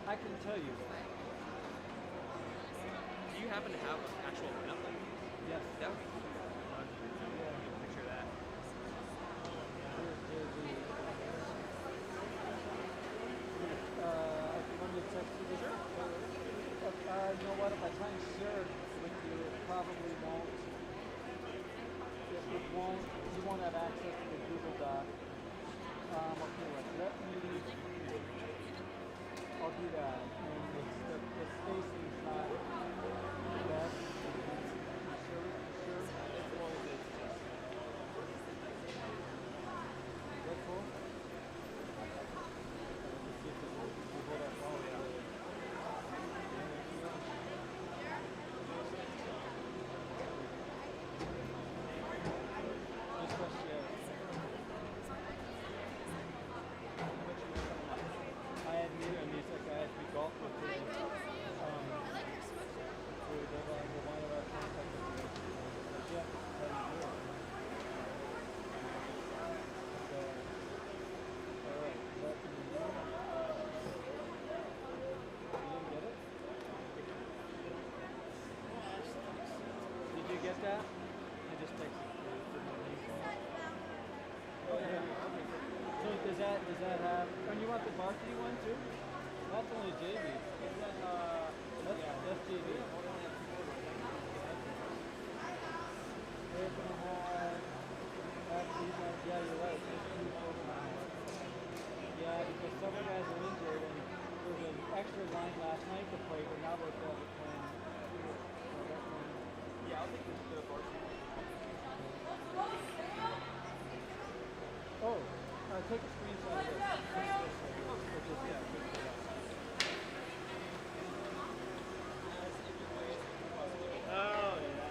I can tell you. Do you happen to have an actual lineup? Yes. That would be cool. Yeah. Get a picture of that. Here's the. I can run the text to you. Sure. You know what? If I try and share it with you, it probably won't. It won't. You won't have access to the Google Doc. Okay, let me. I'll do that. And the spacing's not the best. Sure. As long as it's just. That's cool. Let's see if it works. We'll hold our phone. Just press yes. I had neither of these. Like I had to be golf with Hi, good. How are you? I like your sweatshirt. the one of our friends. Yeah, how do you do it? So, all right, let me know. You didn't get it? Did you get that? I just texted you. Oh yeah. So does that have? And you want the Varsity one too? That's only JV. That's JV. They're gonna have these ones. Yeah, you're right. There's two total now. Yeah, because several guys are injured and there was an extra line last night to play, but now they're playing. Yeah, I'll take the varsity. Oh, take a screenshot of this. Oh, yeah.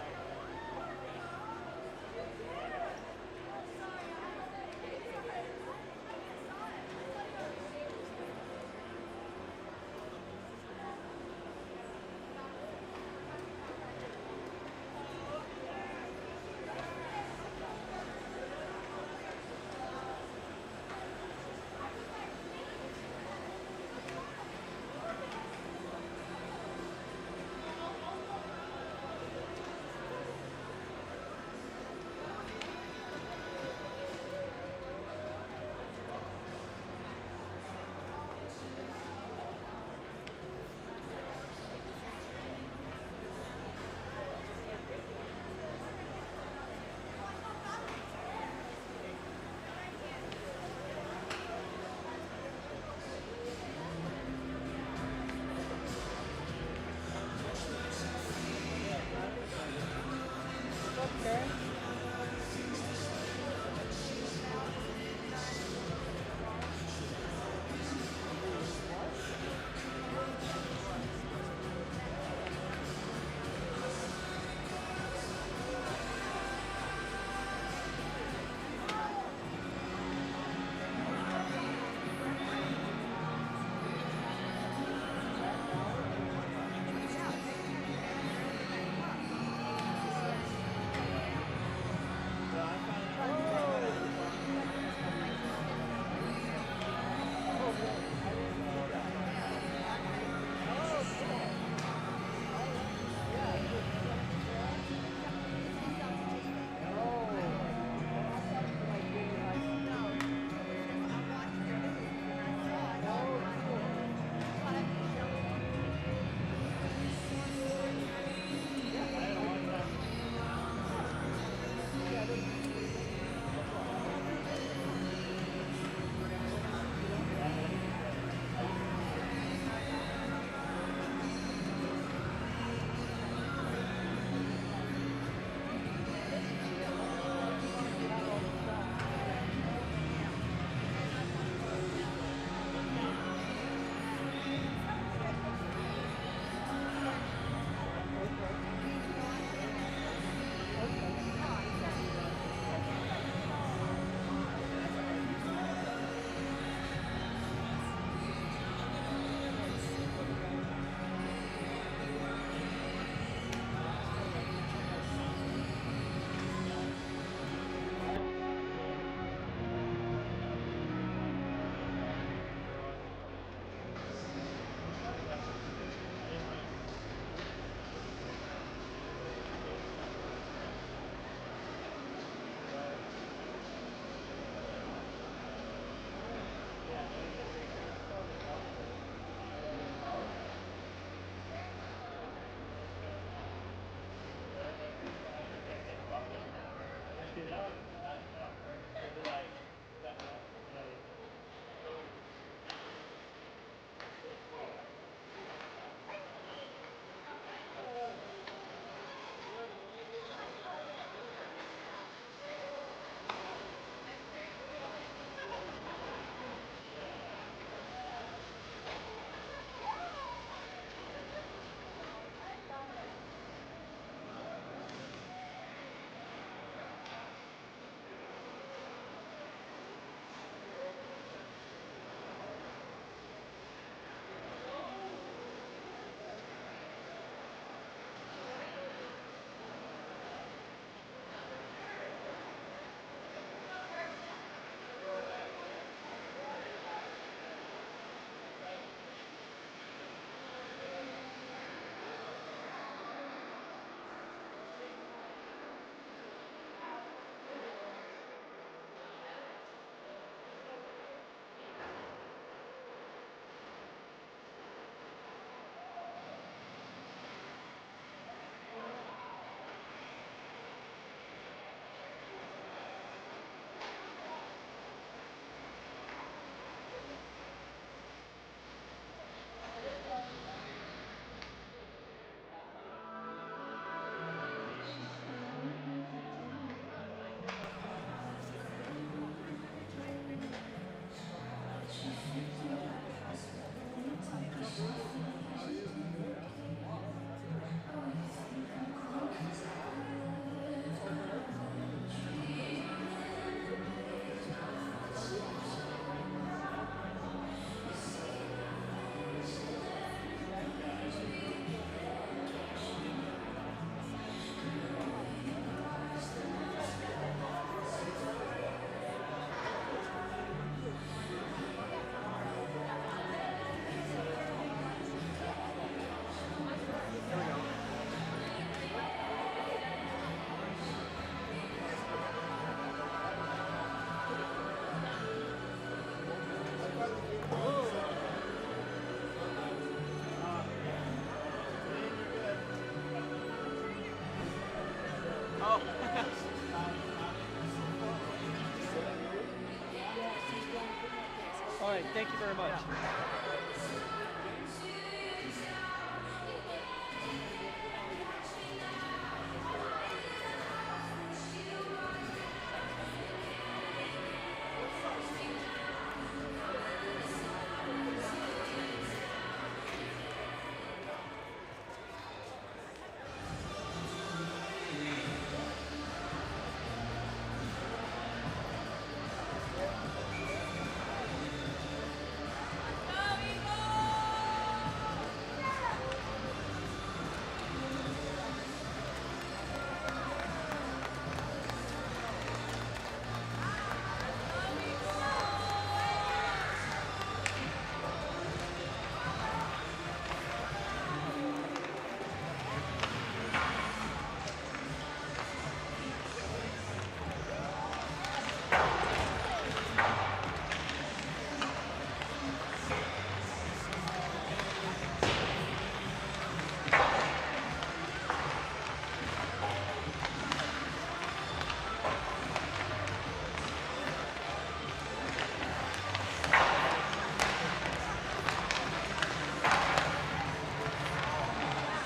Thank you very much.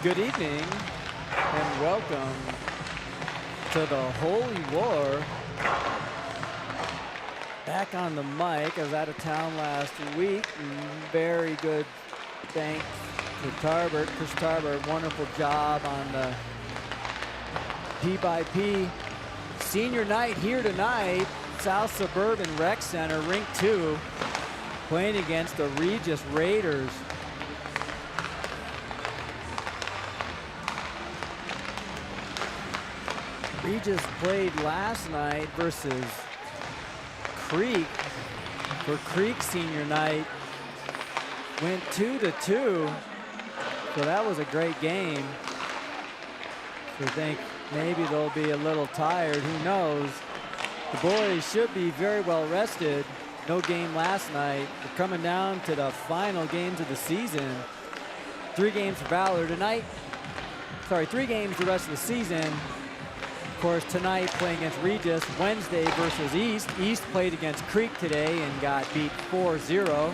Good evening and welcome to the Holy War. Back on the mic. I was out of town last week. Very good thanks to Tarbert, Chris Tarbert. Wonderful job on the P Senior night here tonight. South Suburban Rec Center, Rink 2, playing against the Regis Raiders. Regis played last night versus Creek for Creek senior night. Went 2-2, so that was a great game. So I think maybe they'll be a little tired, who knows. The boys should be very well rested. No game last night. We're coming down to the final games of the season. 3 games for Valor tonight. 3 games the rest of the season. Of course, tonight playing against Regis, Wednesday versus East. East played against Creek today and got beat 4-0.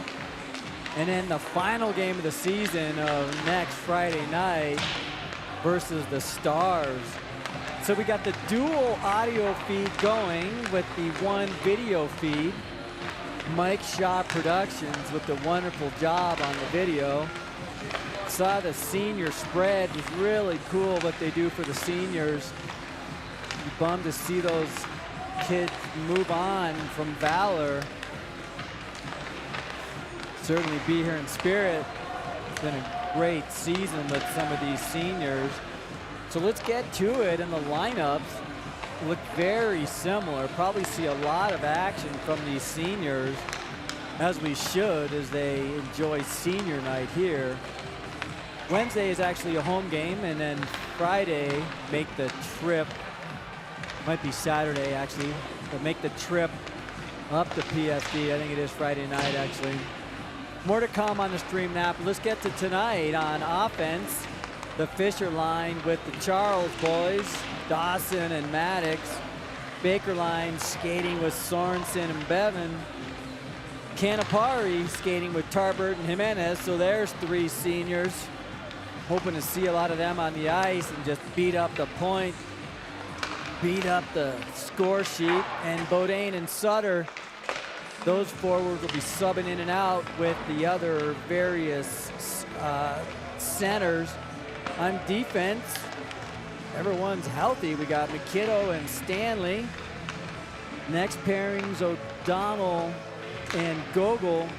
And then the final game of the season of next Friday night versus the Stars. So we got the dual audio feed going with the one video feed. Mike Shaw Productions with the wonderful job on the video. Saw the senior spread. It was really cool what they do for the seniors. Bummed to see those kids move on from Valor. Certainly be here in spirit. It's been a great season with some of these seniors. So let's get to it, and the lineups look very similar. Probably see a lot of action from these seniors, as we should, as they enjoy senior night here. Wednesday is actually a home game, and then Friday make the trip. Might be Saturday actually, but make the trip up to PSD. I think it is Friday night actually. More to come on the stream now. Let's get to tonight on offense. The Fisher line with the Charles boys, Dawson and Maddox. Baker line skating with Sorensen and Bevan. Canapari skating with Tarbert and Jimenez. So there's 3 seniors. Hoping to see a lot of them on the ice and just beat up the point. Beat up the score sheet. And Bodine and Sutter, those forwards will be subbing in and out with the other various centers. On defense, everyone's healthy. We got McKiddo and Stanley. Next pairings, O'Donnell and Gogol.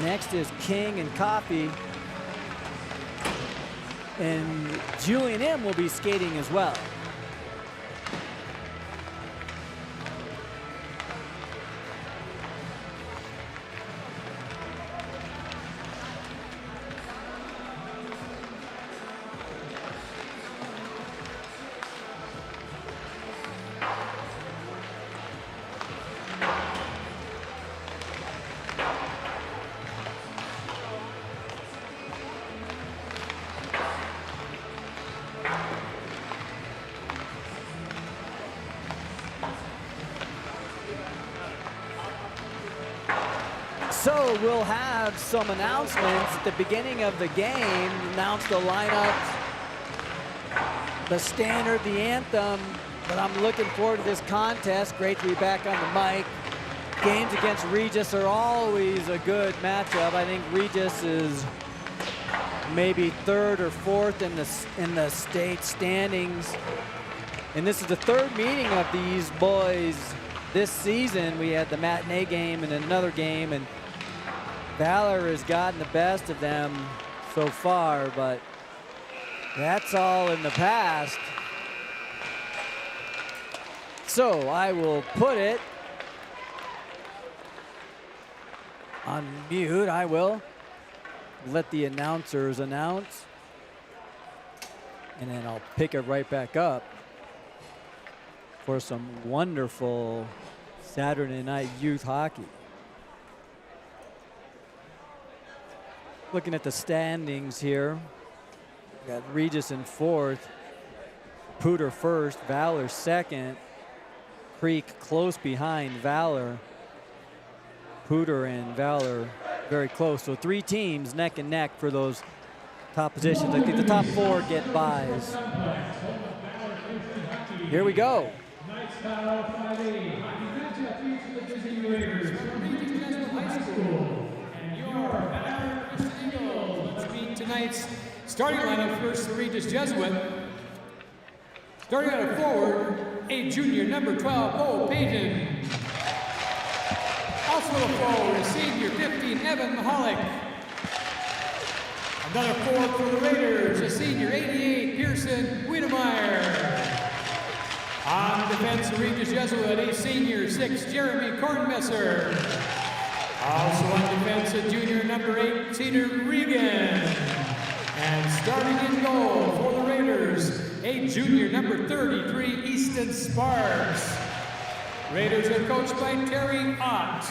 Next is King and Coffey. And Julian M will be skating as well. So we'll have some announcements at the beginning of the game. Announce the lineup, the standard, the anthem. But I'm looking forward to this contest. Great to be back on the mic. Games against Regis are always a good matchup. I think Regis is maybe third or fourth in the state standings. And this is the third meeting of these boys this season. We had the matinee game and another game, and Valor has gotten the best of them so far, but that's all in the past. So I will put it on mute. I will let the announcers announce, and then I'll pick it right back up for some wonderful Saturday night youth hockey. Looking at the standings here, we got Regis in fourth, Pooter first, Valor second, Creek close behind Valor. Pooter and Valor very close. So three teams neck and neck for those top positions. I think the top four get buys. Here we go. Let's meet tonight's starting lineup. First, the Regis Jesuit. Starting out of forward, a junior, number 12, Bo Payton. Also a forward, a senior, 15, Evan Mahalik. Another forward for the Raiders, a senior, 88, Pearson Wiedemeyer. On defense, the Regis Jesuit, a senior, 6, Jeremy Kornmesser. Also on defense, a junior, number 8, Cedar Regan. And starting in goal for the Raiders, a junior, number 33, Easton Sparks. Raiders are coached by Terry Ott.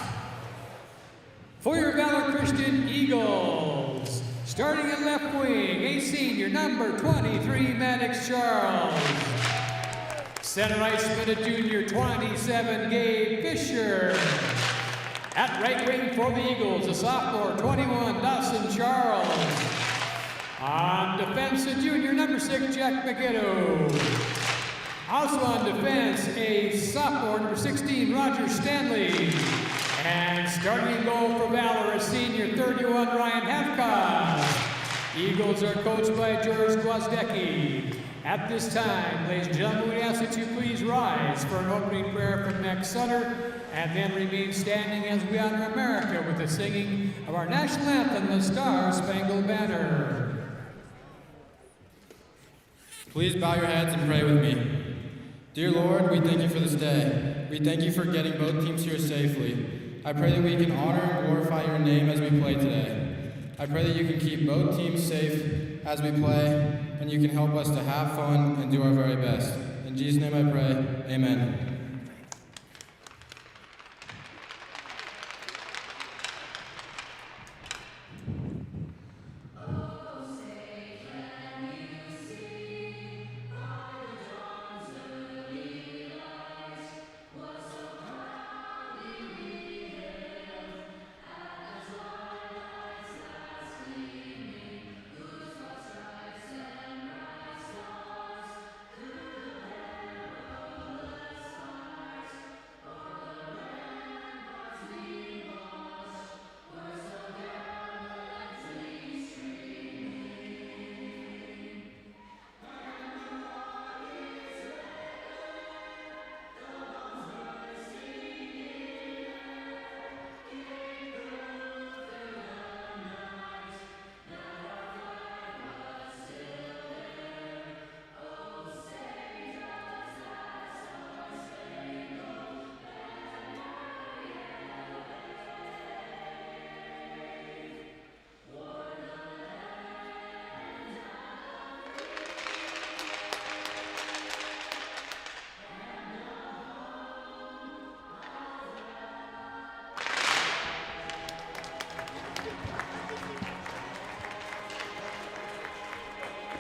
For your Valor Christian Eagles, starting in left wing, a senior, number 23, Maddox Charles. Center ice, a junior, 27, Gabe Fisher. At right wing for the Eagles, a sophomore, 21, Dawson Charles. On defense, a junior, number 6, Jack McGiddo. Also on defense, a sophomore, number 16, Roger Stanley. And starting in goal for Valor, a senior, 31, Ryan Hafka. Eagles are coached by George Gwozdecki. At this time, ladies and gentlemen, we ask that you please rise for an opening prayer from Max Sutter, and then remain standing as we honor America with the singing of our national anthem, the Star-Spangled Banner. Please bow your heads and pray with me. Dear Lord, we thank you for this day. We thank you for getting both teams here safely. I pray that we can honor and glorify your name as we play today. I pray that you can keep both teams safe as we play, and you can help us to have fun and do our very best. In Jesus' name I pray, amen.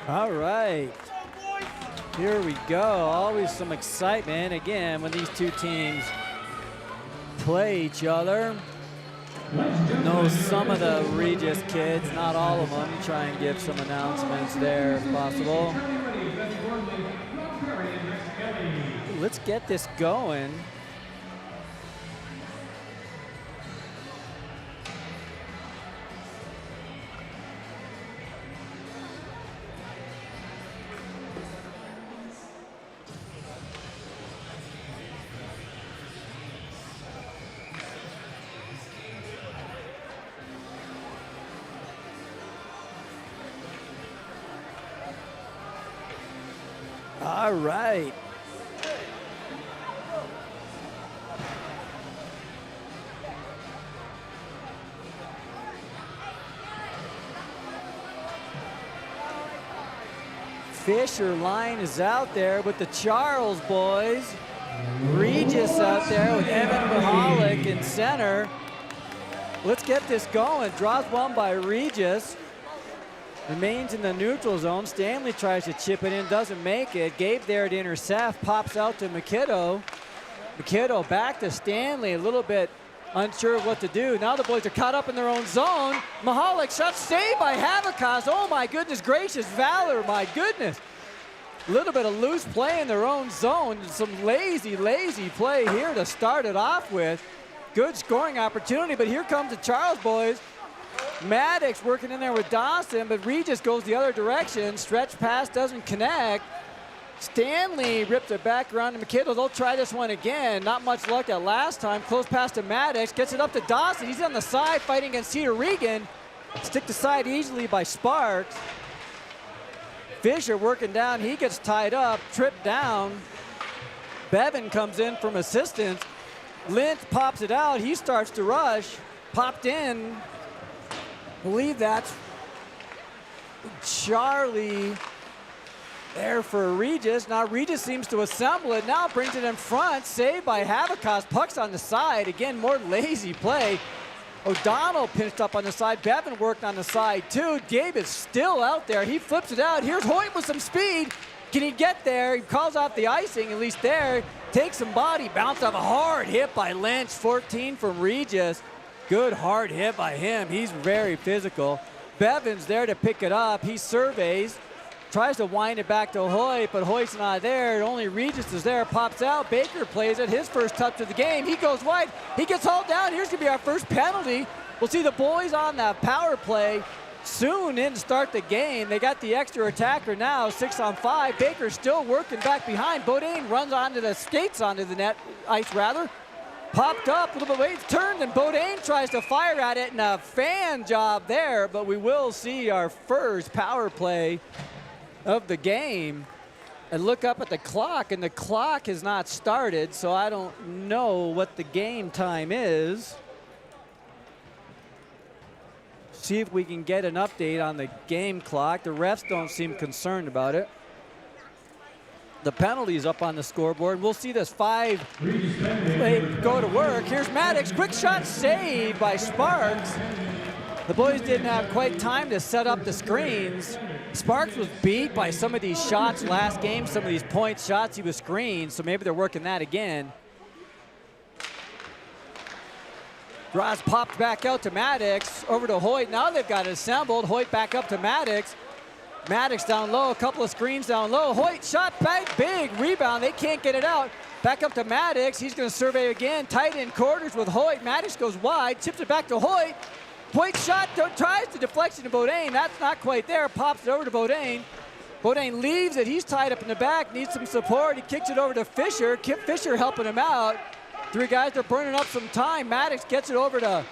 All right, here we go. Always some excitement again when these two teams play each other. know some of the Regis kids, not all of them. Try and give some announcements there if possible. Let's get this going. All right. Fisher line is out there with the Charles boys. Regis out there with Evan Mahalik in center. Let's get this going. Draws one by Regis. Remains in the neutral zone. Stanley tries to chip it in, doesn't make it. Gabe there to intercept, pops out to McKiddo. McKiddo back to Stanley, a little bit unsure of what to do. Now the boys are caught up in their own zone. Mahalik shot saved by Havikas. Oh my goodness gracious, Valor, my goodness. A little bit of loose play in their own zone. Some lazy play here to start it off with. Good scoring opportunity, but here comes the Charles boys. Maddox working in there with Dawson, but Regis goes the other direction. Stretch pass doesn't connect. Stanley rips it back around to McKiddle. They'll try this one again. Not much luck that last time. Close pass to Maddox. Gets it up to Dawson. He's on the side fighting against Cedar Regan. Stick to side easily by Sparks. Fisher working down. He gets tied up. Tripped down. Bevan comes in from assistance. Lynch pops it out. He starts to rush. Popped in. Believe that's Charlie there for Regis. Now Regis seems to assemble it. Now brings it in front. Saved by Havikas. Puck's on the side. Again, more lazy play. O'Donnell pinched up on the side. Bevan worked on the side too. Gabe is still out there. He flips it out. Here's Hoyt with some speed. Can he get there? He calls out the icing, at least there. Takes some body. Bounced off a hard hit by Lynch. 14 from Regis. Good hard hit by him. He's very physical. Bevan's there to pick it up. He surveys, tries to wind it back to Hoyt, but Hoyt's not there. Only Regis is there. Pops out. Baker plays it. His first touch of the game. He goes wide. He gets hauled down. Here's going to be our first penalty. We'll see the boys on that power play soon in to start the game. They got the extra attacker now, 6-on-5. Baker's still working back behind. Bodine runs onto the skates onto the net, ice rather. Popped up, a little bit late, turned, and Bodine tries to fire at it, and a fan job there, but we will see our first power play of the game. And look up at the clock, and the clock has not started, so I don't know what the game time is. See if we can get an update on the game clock. The refs don't seem concerned about it. The penalty's up on the scoreboard. We'll see this 5 go to work. Here's Maddox. Quick shot saved by Sparks. The boys didn't have quite time to set up the screens. Sparks was beat by some of these shots last game, some of these point shots. He was screened, so maybe they're working that again. Ross popped back out to Maddox. Over to Hoyt. Now they've got it assembled. Hoyt back up to Maddox. Maddox down low, a couple of screens down low. Hoyt shot back, big rebound. They can't get it out. Back up to Maddox. He's going to survey again. Tight end quarters with Hoyt. Maddox goes wide, tips it back to Hoyt. Hoyt shot, tries the deflection to Bodine. That's not quite there. Pops it over to Bodine. Bodine leaves it. He's tied up in the back, needs some support. He kicks it over to Fisher. Kip Fisher helping him out. 3 guys are burning up some time. Maddox gets it over to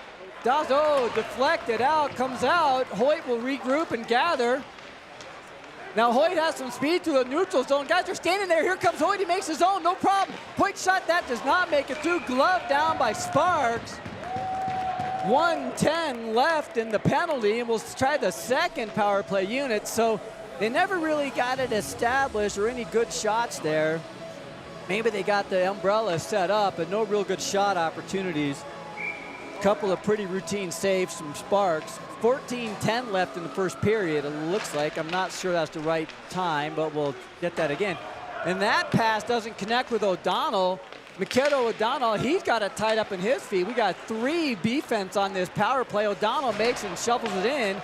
Dazo. Deflected out, comes out. Hoyt will regroup and gather. Now Hoyt has some speed to the neutral zone. Guys are standing there. Here comes Hoyt. He makes his own. No problem. Hoyt shot that does not make it through. Glove down by Sparks. 1:10 left in the penalty, and we'll try the second power play unit. So they never really got it established or any good shots there. Maybe they got the umbrella set up, but no real good shot opportunities. Couple of pretty routine saves from Sparks. 14:10 left in the first period, it looks like. I'm not sure that's the right time, but we'll get that again. And that pass doesn't connect with O'Donnell. Mikhail O'Donnell, he's got it tied up in his feet. We got 3 defense on this power play. O'Donnell makes and shovels it in.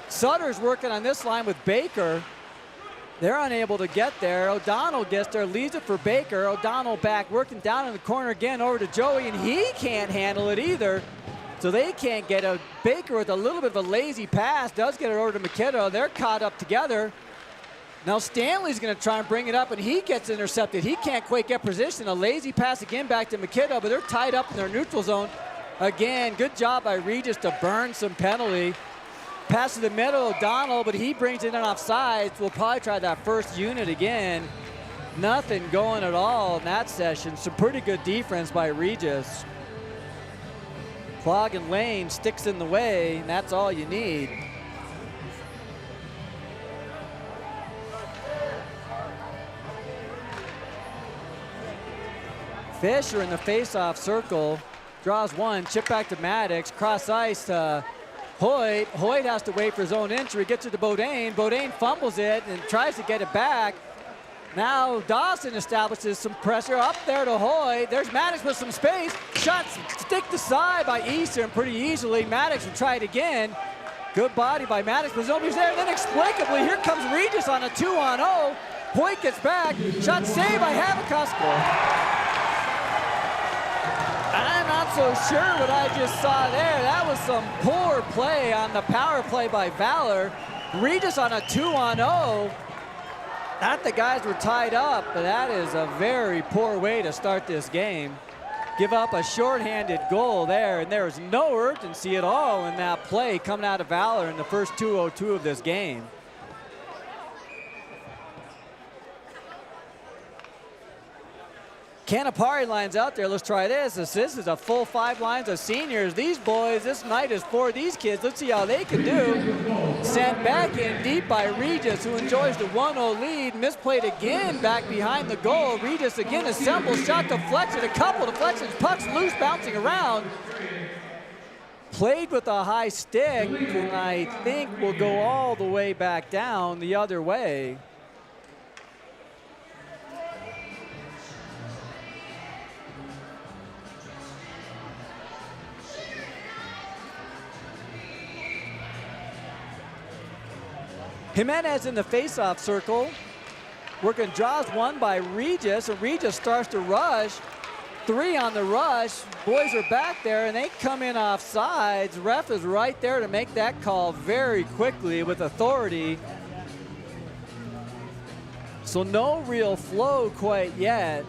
Sutter's working on this line with Baker. They're unable to get there. O'Donnell gets there, leaves it for Baker. O'Donnell back, working down in the corner again over to Joey, and he can't handle it either. So they can't get a Baker with a little bit of a lazy pass, does get it over to McKiddo. They're caught up together. Now Stanley's gonna try and bring it up, and he gets intercepted. He can't quite get position. A lazy pass again back to McKiddo, but they're tied up in their neutral zone. Again, good job by Regis to burn some penalty. Pass to the middle, O'Donnell, but he brings it in off sides. We'll probably try that first unit again. Nothing going at all in that session. Some pretty good defense by Regis. Clogging lane sticks in the way, and that's all you need. Fisher in the face-off circle, draws one, chip back to Maddox, cross ice to Hoyt. Hoyt has to wait for his own entry, gets it to Bodine. Bodine fumbles it and tries to get it back. Now Dawson establishes some pressure up there to Hoyt. There's Maddox with some space. Shots stick to side by Eastern pretty easily. Maddox will try it again. Good body by Maddox, but nobody's there. And then inexplicably, here comes Regis on a 2-on-0. Hoyt gets back. Shot saved by Habakkuk. I'm not so sure what I just saw there. That was some poor play on the power play by Valor. Regis on a 2-on-0. Not the guys were tied up, but that is a very poor way to start this game. Give up a shorthanded goal there, and there was no urgency at all in that play coming out of Valor in the first 2:02 of this game. Canapari lines out there. Let's try this. This is a full 5 lines of seniors. These boys, this night is for these kids. Let's see how they can do. Sent back in deep by Regis, who enjoys the 1-0 lead. Misplayed again back behind the goal. Regis again assembles, shot deflected, a couple deflections, pucks loose, bouncing around. Played with a high stick, and I think will go all the way back down the other way. Jimenez in the face-off circle, working draws one by Regis, and Regis starts to rush. 3 on the rush. Boys are back there, and they come in off sides. Ref is right there to make that call very quickly with authority. So no real flow quite yet,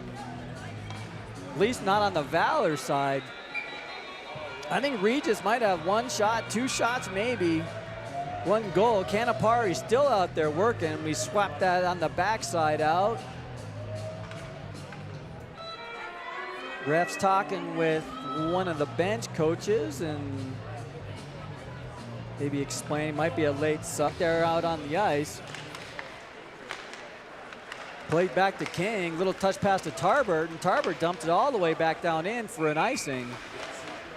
at least not on the Valor side. I think Regis might have 1 shot, 2 shots maybe. 1 goal. Canapari still out there working. We swapped that on the backside out. Ref's talking with one of the bench coaches and maybe explain, might be a late sub there out on the ice. Played back to King, little touch pass to Tarbert, and Tarbert dumped it all the way back down in for an icing.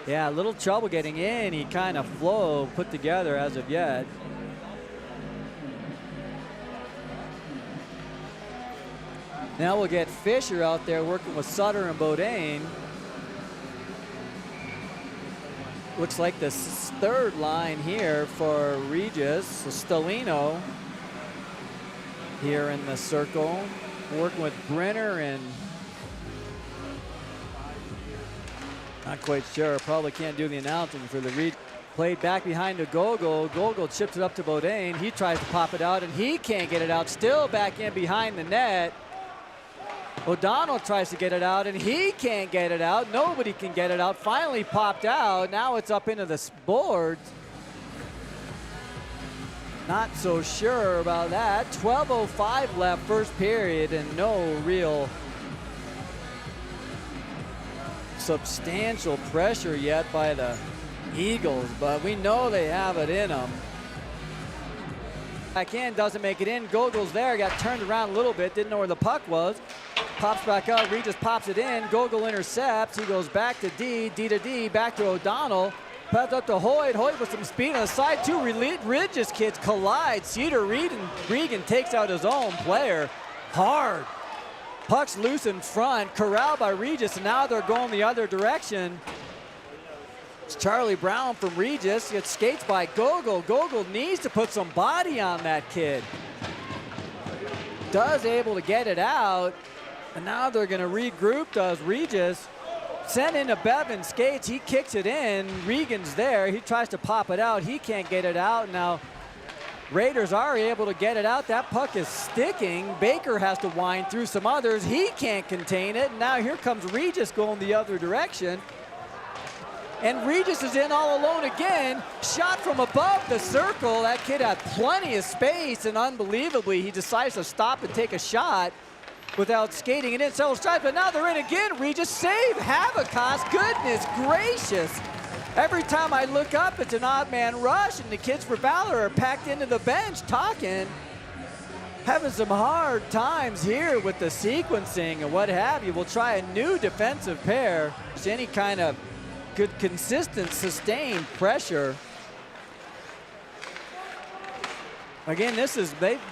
Yeah, a little trouble getting in. He kind of flow put together as of yet. Now we'll get Fisher out there working with Sutter and Bodine. Looks like the 3rd line here for Regis. So Stelino here in the circle, working with Brenner and not quite sure. Probably can't do the announcing for the read. Played back behind to Gogol. Gogol chips it up to Bodine. He tries to pop it out, and he can't get it out. Still back in behind the net. O'Donnell tries to get it out, and he can't get it out. Nobody can get it out. Finally popped out. Now it's up into the boards. Not so sure about that. 12:05 left, first period, and no real substantial pressure yet by the Eagles, but we know they have it in them. Back in, doesn't make it in. Gogol's there, got turned around a little bit, didn't know where the puck was. Pops back up, Regis pops it in. Gogol intercepts, he goes back to D to D, back to O'Donnell. Pass up to Hoyt. Hoyt with some speed on the side. 2 Regis kids collide. Cedar Regan takes out his own player hard. Puck's loose in front, corralled by Regis, and now they're going the other direction. It's Charlie Brown from Regis. It skates by Gogol. Gogol needs to put some body on that kid. Does able to get it out, and now they're going to regroup, does Regis. Sent into Bevan, skates, he kicks it in. Regan's there, he tries to pop it out. He can't get it out. Now, Raiders are able to get it out. That puck is sticking. Baker has to wind through some others. He can't contain it. Now here comes Regis going the other direction. And Regis is in all alone again. Shot from above the circle. That kid had plenty of space, and unbelievably, he decides to stop and take a shot without skating it in several strides. But now they're in again. Regis save. Habakas, goodness gracious. Every time I look up, it's an odd man rush, and the kids for Valor are packed into the bench talking. Having some hard times here with the sequencing and what have you. We'll try a new defensive pair. Just any kind of good, consistent, sustained pressure. Again,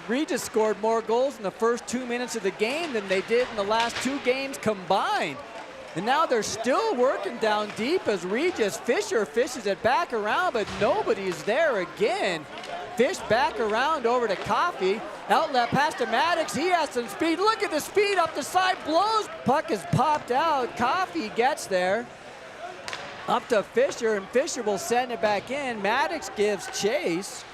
Regis scored more goals in the first 2 minutes of the game than they did in the last 2 games combined. And now they're still working down deep as Regis. Fisher fishes it back around, but nobody's there again. Fish back around over to Coffey. Outlet pass to Maddox. He has some speed. Look at the speed up the side. Blows. Puck is popped out. Coffey gets there. Up to Fisher, and Fisher will send it back in. Maddox gives chase.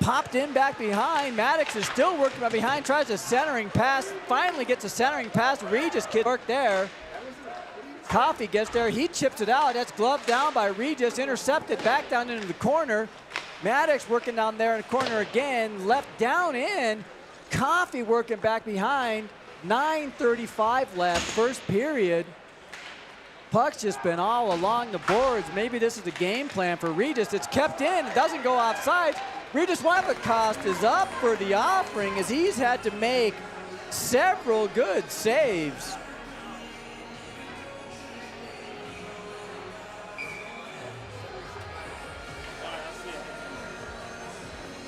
Popped in back behind. Maddox is still working from behind, tries a centering pass, finally gets a centering pass. Regis kid work there. Coffey gets there, he chips it out. That's gloved down by Regis, intercepted back down into the corner. Maddox working down there in the corner again, left down in. Coffey working back behind. 9:35 left, first period. Puck's just been all along the boards. Maybe this is the game plan for Regis. It's kept in, it doesn't go offside. Regis Wabacost is up for the offering as he's had to make several good saves.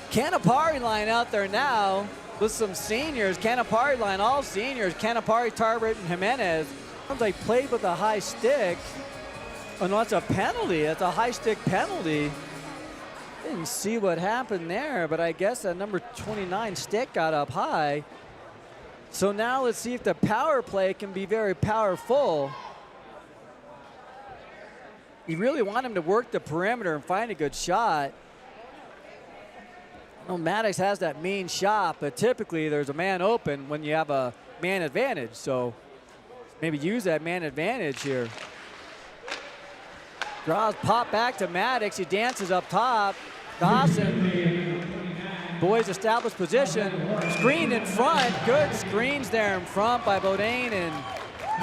Canapari line out there now with some seniors. Canapari line, all seniors. Canapari, Tarbert, and Jimenez. Sounds like played with a high stick. Oh no, that's a penalty. That's a high stick penalty. Didn't see what happened there, but I guess that number 29 stick got up high. So now let's see if the power play can be very powerful. You really want him to work the perimeter and find a good shot. Well, Maddox has that mean shot, but typically there's a man open when you have a man advantage. So maybe use that man advantage here. Draws pop back to Maddox. He dances up top. Dawson. Boys established position. Screen in front. Good screens there in front by Bodine and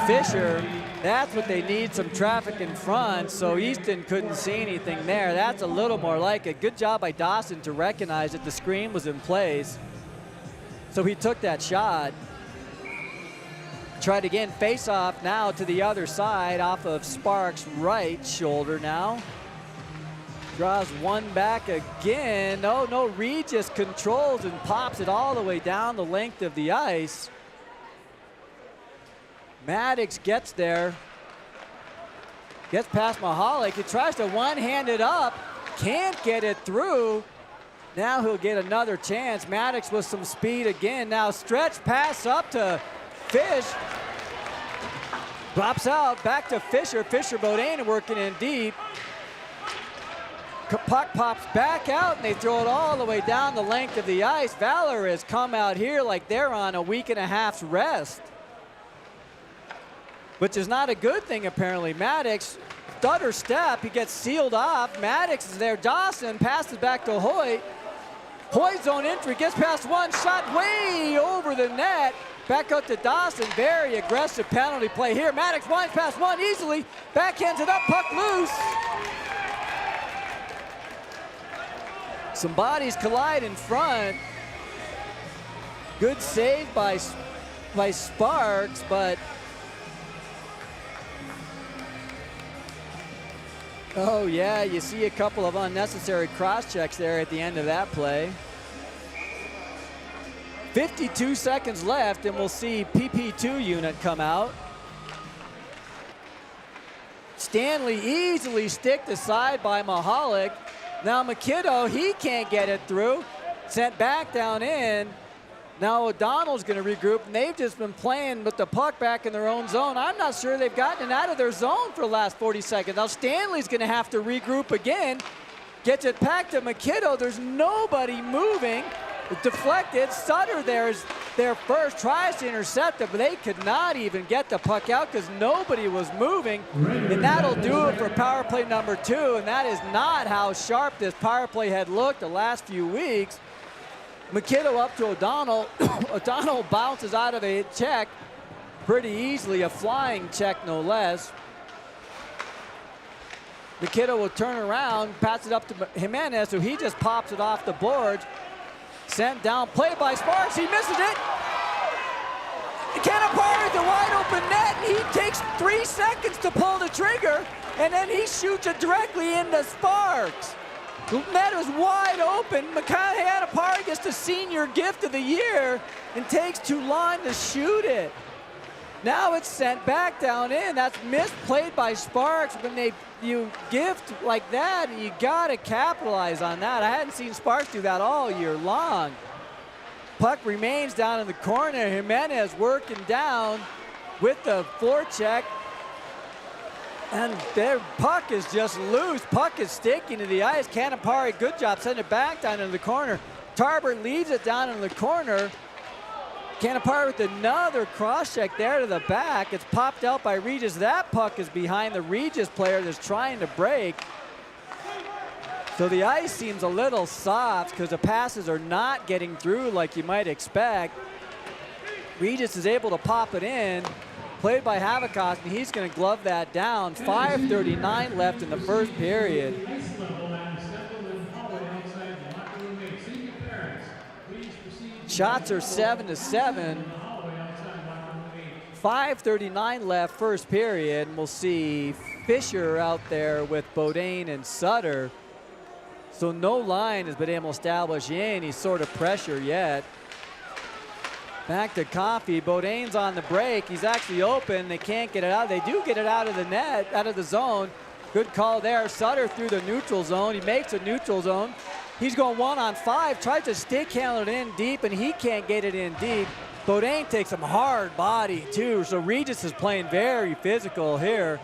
Fisher. That's what they need, some traffic in front. So Easton couldn't see anything there. That's a little more like it. Good job by Dawson to recognize that the screen was in place. So he took that shot. Tried again, face off now to the other side off of Sparks' right shoulder now. Draws one back again. No, Regis controls and pops it all the way down the length of the ice. Maddox gets there. Gets past Mahalik. He tries to one-hand it up. Can't get it through. Now he'll get another chance. Maddox with some speed again. Now stretch pass up to Fish. Drops out, back to Fisher. Fisher Bodine working in deep. Puck pops back out and they throw it all the way down the length of the ice. Valor has come out here like they're on a week and a half's rest, which is not a good thing apparently. Maddox, stutter step, he gets sealed off. Maddox is there, Dawson passes back to Hoyt. Hoyt's own entry, gets past one, shot way over the net. Back out to Dawson, very aggressive penalty play here. Maddox winds past one easily, backhands it up, puck loose. Some bodies collide in front. Good save by Sparks, but oh yeah, you see a couple of unnecessary cross checks there at the end of that play. 52 seconds left, and we'll see PP2 unit come out. Stanley easily sticked aside by Mahalik. Now McKiddo, he can't get it through. Sent back down in. Now O'Donnell's going to regroup, and they've just been playing with the puck back in their own zone. I'm not sure they've gotten it out of their zone for the last 40 seconds. Now Stanley's going to have to regroup again. Gets it back to McKiddo. There's nobody moving. Deflected. Sutter there's there first, tries to intercept it, but they could not even get the puck out because nobody was moving. And that'll do it for power play number 2, and that is not how sharp this power play had looked the last few weeks. McKiddo up to O'Donnell. O'Donnell bounces out of a check pretty easily, a flying check no less. McKiddo will turn around, pass it up to Jimenez, so he just pops it off the boards. Sent down, play by Sparks, he misses it. Canapari at the wide open net, and he takes 3 seconds to pull the trigger, and then he shoots it directly into Sparks. The net is wide open. Canapari gets the senior gift of the year and takes too long to shoot it. Now it's sent back down in. That's misplayed by Sparks. When you gift like that, you gotta capitalize on that. I hadn't seen Sparks do that all year long. Puck remains down in the corner. Jimenez working down with the forecheck. And their puck is just loose. Puck is sticking to the ice. Canapari, good job, send it back down into the corner. Tarbert leaves it down in the corner. Canapari with another cross-check there to the back. It's popped out by Regis. That puck is behind the Regis player that's trying to break. So the ice seems a little soft because the passes are not getting through like you might expect. Regis is able to pop it in. Played by Havikos, and he's going to glove that down. 5:39 left in the first period. Shots are 7-7. 5:39 left first period, and we'll see Fisher out there with Bodine and Sutter. So no line has been able to establish any sort of pressure yet. Back to Coffey. Bodine's on the break. He's actually open. They can't get it out. They do get it out of the net, out of the zone. Good call there. Sutter through the neutral zone. He makes a neutral zone. He's going 1-on-5. Tries to stick handle it in deep, and he can't get it in deep. Bodine takes some hard body, too. So Regis is playing very physical here.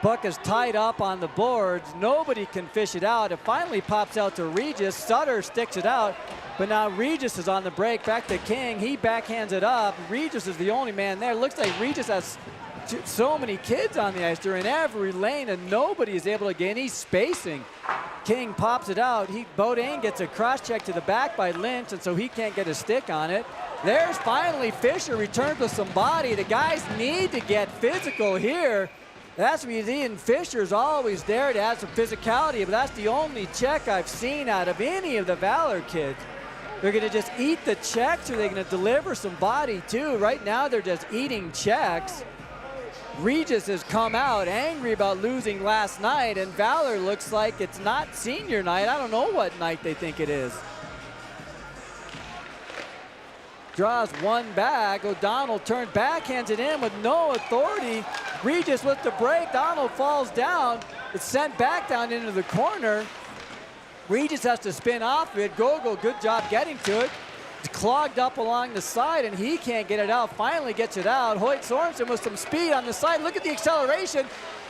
Puck is tied up on the boards. Nobody can fish it out. It finally pops out to Regis. Sutter sticks it out. But now Regis is on the break, back to King. He backhands it up. Regis is the only man there. Looks like Regis has so many kids on the ice. They're in every lane, and nobody is able to get any spacing. King pops it out. Bodine gets a cross-check to the back by Lynch, and so he can't get a stick on it. There's finally Fisher returned with some body. The guys need to get physical here. That's what you see, and Fisher's always there to add some physicality, but that's the only check I've seen out of any of the Valor kids. They're going to just eat the checks, or they're going to deliver some body too. Right now they're just eating checks. Regis has come out angry about losing last night, and Valor looks like it's not senior night. I don't know what night they think it is. Draws one back. O'Donnell turned back, hands it in with no authority. Regis with the break. Donald falls down. It's sent back down into the corner. Regis has to spin off it. Gogol, good job getting to it. It's clogged up along the side, and he can't get it out. Finally gets it out. Hoyt Sorensen with some speed on the side. Look at the acceleration.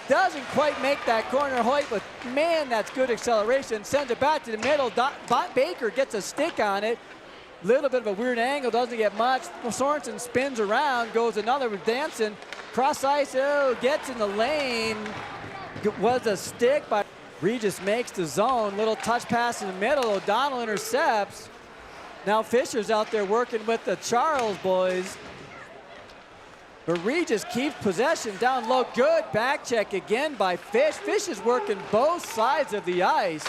Doesn't quite make that corner, Hoyt, but man, that's good acceleration. Sends it back to the middle. Baker gets a stick on it. Little bit of a weird angle, doesn't get much. Sorensen spins around, goes another with Danson. Cross ice, gets in the lane. Was a stick by Regis, makes the zone. Little touch pass in the middle. O'Donnell intercepts. Now Fisher's out there working with the Charles boys. But Regis keeps possession down low. Good back check again by Fish. Fish is working both sides of the ice.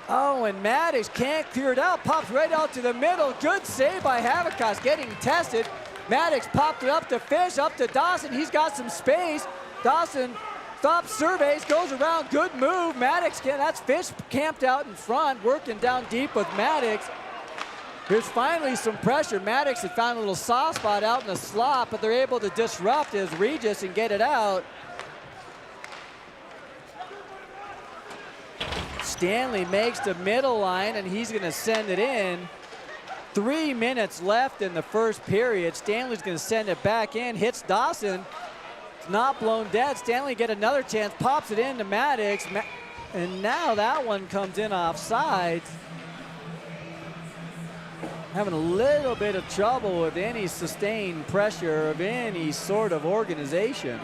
Oh, and Maddox can't clear it out. Pops right out to the middle. Good save by Havikos, getting tested. Maddox popped it up to Fish, up to Dawson. He's got some space. Dawson stops, surveys, goes around. Good move. Maddox, that's Fish camped out in front, working down deep with Maddox. Here's finally some pressure. Maddox had found a little soft spot out in the slot, but they're able to disrupt his Regis and get it out. Stanley makes the middle line, and he's going to send it in. 3 minutes left in the first period. Stanley's going to send it back in, hits Dawson. It's not blown dead. Stanley get another chance, pops it into Maddox, and now that one comes in offside. Having a little bit of trouble with any sustained pressure of any sort of organization.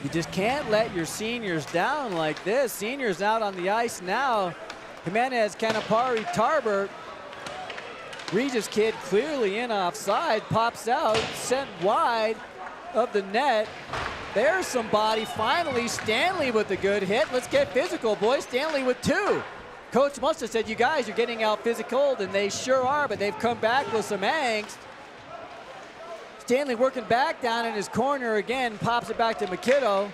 You just can't let your seniors down like this. Seniors out on the ice now. Jimenez, Canapari, Tarbert. Regis kid clearly in offside, pops out, sent wide of the net. There's somebody, finally Stanley with a good hit. Let's get physical, boys. Stanley with 2. Coach must have said, you guys are getting out physical, and they sure are, but they've come back with some angst. Stanley working back down in his corner again, pops it back to McKiddo.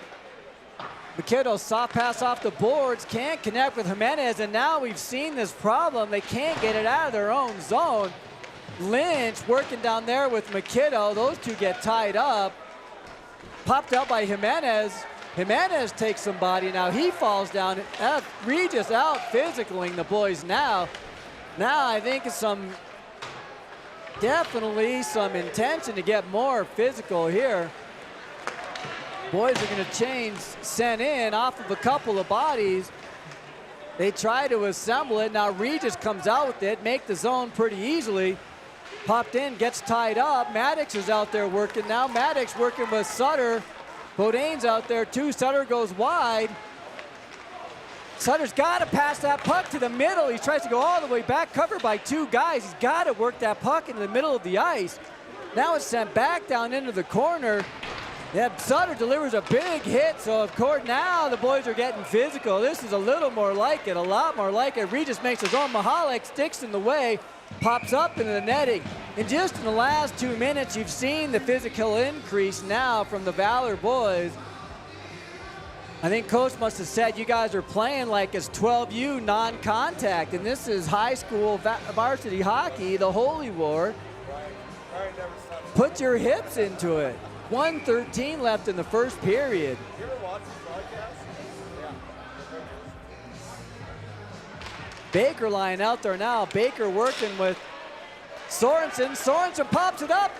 McKiddo, soft pass off the boards, can't connect with Jimenez, and now we've seen this problem. They can't get it out of their own zone. Lynch working down there with McKiddo. Those two get tied up. Popped out by Jimenez. Jimenez takes somebody, now he falls down. Regis out physicaling the boys now. Now I think it's definitely some intention to get more physical here. Boys are going to change, sent in off of a couple of bodies. They try to assemble it. Now Regis comes out with it, make the zone pretty easily. Popped in, gets tied up. Maddox is out there working now. Maddox working with Sutter. Bodain's out there too. Sutter goes wide. Sutter's got to pass that puck to the middle. He tries to go all the way back, covered by 2 guys. He's got to work that puck into the middle of the ice. Now it's sent back down into the corner. Yeah, Sutter delivers a big hit, so of course now the boys are getting physical. This is a little more like it, a lot more like it. Regis makes his own. Mahalik sticks in the way, pops up into the netting. And just in the last 2 minutes, you've seen the physical increase now from the Valor boys. I think Coach must have said, you guys are playing like it's 12U non-contact, and this is high school varsity hockey, the Holy War. Put your hips into it. 1:13 left in the first period. You ever watch the broadcast? Yeah. Baker line out there now. Baker working with Sorensen. Sorensen pops it up.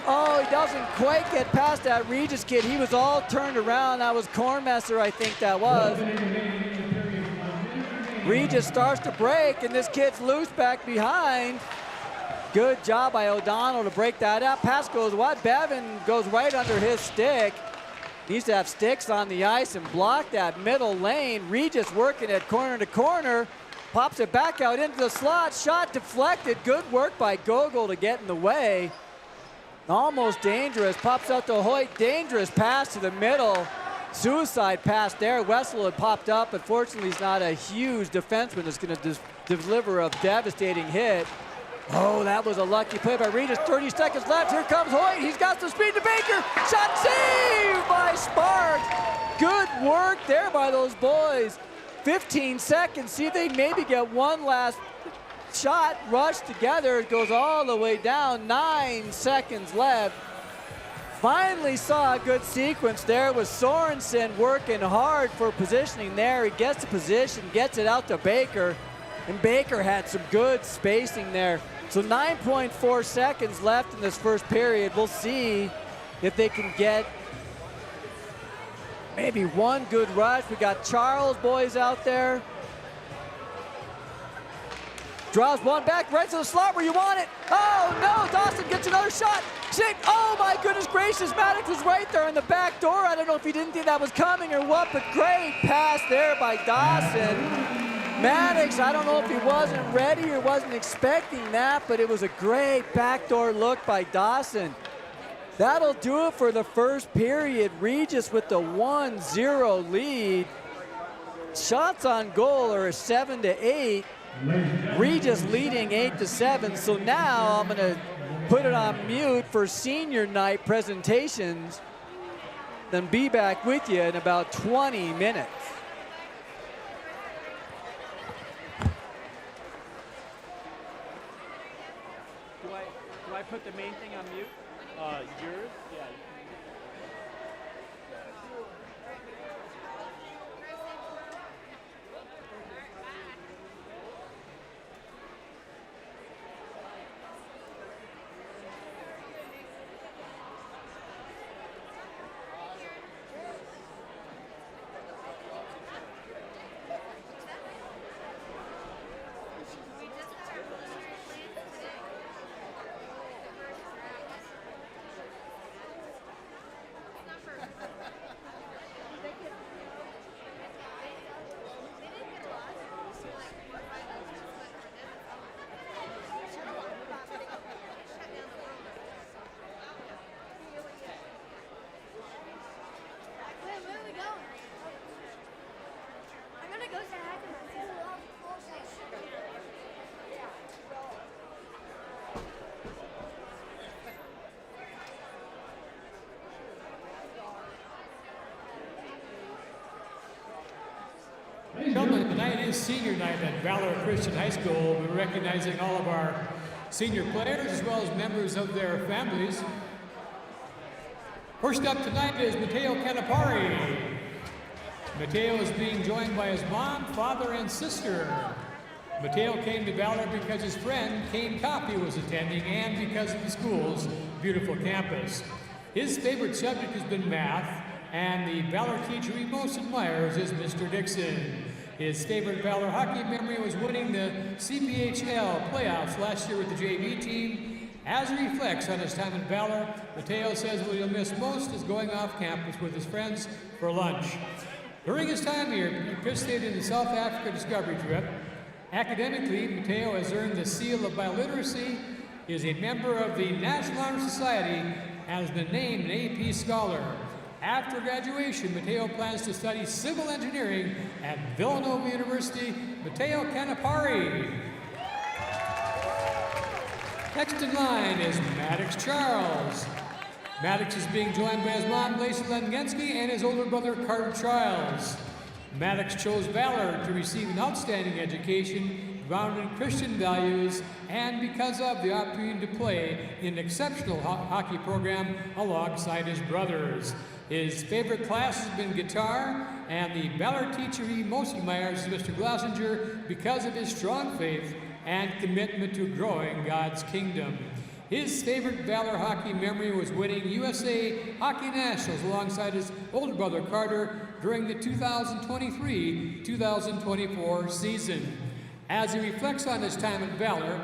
Oh, he doesn't quite get past that Regis kid. He was all turned around. That was Kornmesser, I think that was. Regis starts to break, and this kid's loose back behind. Good job by O'Donnell to break that up. Pass goes wide. Bevan goes right under his stick. Needs to have sticks on the ice and block that middle lane. Regis working it corner to corner. Pops it back out into the slot. Shot deflected. Good work by Gogol to get in the way. Almost dangerous. Pops out to Hoyt. Dangerous pass to the middle. Suicide pass there. Wessel had popped up, but fortunately he's not a huge defenseman that's going to deliver a devastating hit. Oh, that was a lucky play by Regis. 30 seconds left. Here comes Hoyt. He's got some speed to Baker. Shot saved by Sparks. Good work there by those boys. 15 seconds. See if they maybe get one last shot. Rush together. It goes all the way down. 9 seconds left. Finally saw a good sequence there with Sorensen working hard for positioning there. He gets the position, gets it out to Baker. And Baker had some good spacing there. So 9.4 seconds left in this first period. We'll see if they can get maybe one good rush. We got Charles boys out there. Draws one back right to the slot where you want it. Oh no, Dawson gets another shot. Oh my goodness gracious, Maddox was right there in the back door. I don't know if he didn't think that was coming or what, but great pass there by Dawson. Maddox, I don't know if he wasn't ready or wasn't expecting that, but it was a great backdoor look by Dawson. That'll do it for the first period. Regis with the 1-0 lead. Shots on goal are 7-8. Regis leading 8-7. So now I'm going to put it on mute for senior night presentations. Then be back with you in about 20 minutes. the main thing on mute? Yours? Yeah. Gentlemen, tonight is senior night at Valor Christian High School. We're recognizing all of our senior players as well as members of their families. First up tonight is Mateo Canapari. Mateo is being joined by his mom, father, and sister. Mateo came to Valor because his friend Kane Coffey was attending and because of the school's beautiful campus. His favorite subject has been math, and the Valor teacher he most admires is Mr. Dixon. His favorite Valor hockey memory was winning the CPHL playoffs last year with the JV team. As he reflects on his time in Valor, Mateo says what he'll miss most is going off campus with his friends for lunch. During his time here, he participated in the South Africa Discovery Trip. Academically, Mateo has earned the seal of biliteracy, is a member of the National Honor Society, and has been named an AP Scholar. After graduation, Mateo plans to study civil engineering at Villanova University. Mateo Canapari. Next in line is Maddox Charles. Maddox is being joined by his mom, Lacey Lengensky, and his older brother, Carter Charles. Maddox chose Valor to receive an outstanding education grounded in Christian values and because of the opportunity to play in an exceptional hockey program alongside his brothers. His favorite class has been guitar, and the Valor teacher he most admires is Mr. Glosinger because of his strong faith and commitment to growing God's kingdom. His favorite Valor hockey memory was winning USA Hockey Nationals alongside his older brother Carter during the 2023-2024 season. As he reflects on his time at Valor,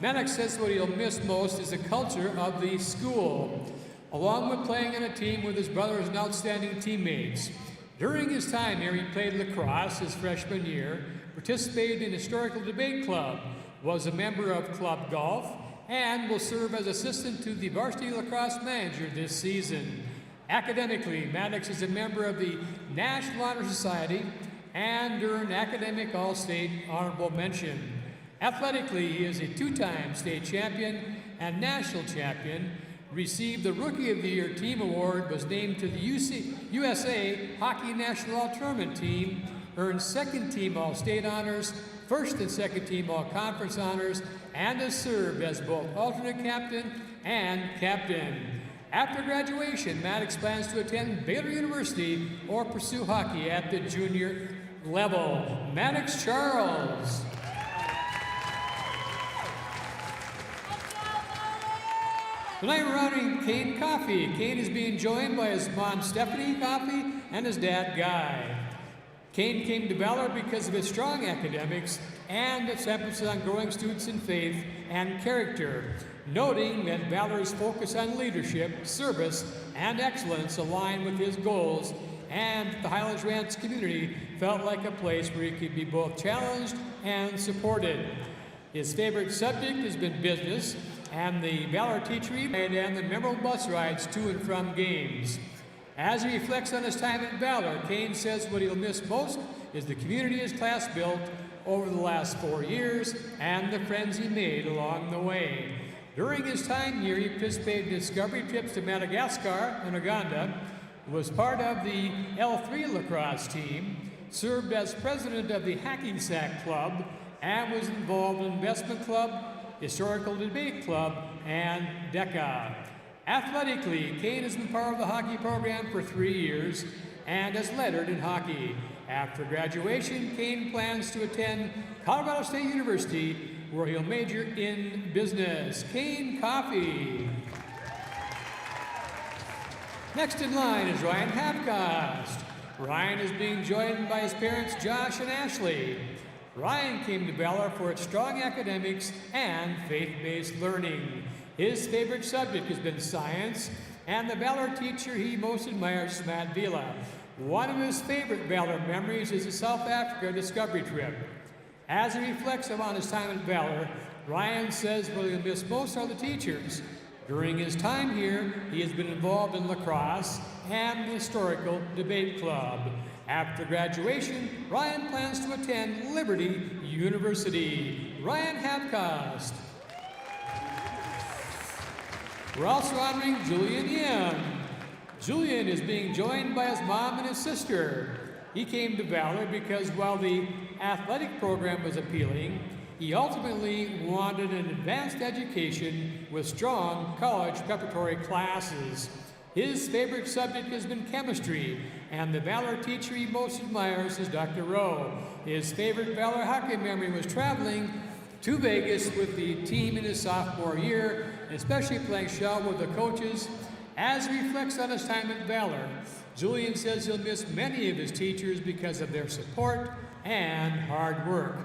Maddox says what he'll miss most is the culture of the school, along with playing on a team with his brothers and outstanding teammates. During his time here, he played lacrosse his freshman year, participated in Historical Debate Club, was a member of Club Golf, and will serve as assistant to the Varsity lacrosse manager this season. Academically, Maddox is a member of the National Honor Society and earned Academic All-State Honorable Mention. Athletically, he is a two-time state champion and national champion, received the Rookie of the Year Team Award, was named to the USA Hockey National All-Tournament Team, earned second team All-State honors, first and second team All-Conference honors, and has served as both alternate captain and captain. After graduation, Maddox plans to attend Baylor University or pursue hockey at the junior level. Maddox Charles. Tonight we're honoring Kane Coffey. Kane is being joined by his mom Stephanie Coffey and his dad Guy. Kane came to Valor because of his strong academics and its emphasis on growing students in faith and character, noting that Valor's focus on leadership, service, and excellence align with his goals, and the Highlands Ranch community felt like a place where he could be both challenged and supported. His favorite subject has been business, and the Valor teacher and the memorable bus rides to and from games. As he reflects on his time at Valor, Kane says what he'll miss most is the community his class built over the last 4 years and the friends he made along the way. During his time here, he participated in discovery trips to Madagascar and Uganda, was part of the L3 lacrosse team, served as president of the Hacking Sack Club, and was involved in Investment Club, Historical Debate Club, and DECA. Athletically, Kane has been part of the hockey program for 3 years and has lettered in hockey. After graduation, Kane plans to attend Colorado State University, where he'll major in business. Kane Coffee. Next in line is Ryan Hapcost. Ryan is being joined by his parents, Josh and Ashley. Ryan came to Valor for its strong academics and faith-based learning. His favorite subject has been science, and the Valor teacher he most admires is Matt Vila. One of his favorite Valor memories is a South Africa discovery trip. As he reflects upon his time at Valor, Ryan says what he'll miss most are the teachers. During his time here, he has been involved in lacrosse and the Historical Debate Club. After graduation, Ryan plans to attend Liberty University. Ryan Hapcost. We're also honoring Julian Yim. Julian is being joined by his mom and his sister. He came to Valor because while the athletic program was appealing, he ultimately wanted an advanced education with strong college preparatory classes. His favorite subject has been chemistry, and the Valor teacher he most admires is Dr. Rowe. His favorite Valor hockey memory was traveling to Vegas with the team in his sophomore year, and especially playing shell with the coaches. As he reflects on his time at Valor, Julian says he'll miss many of his teachers because of their support and hard work.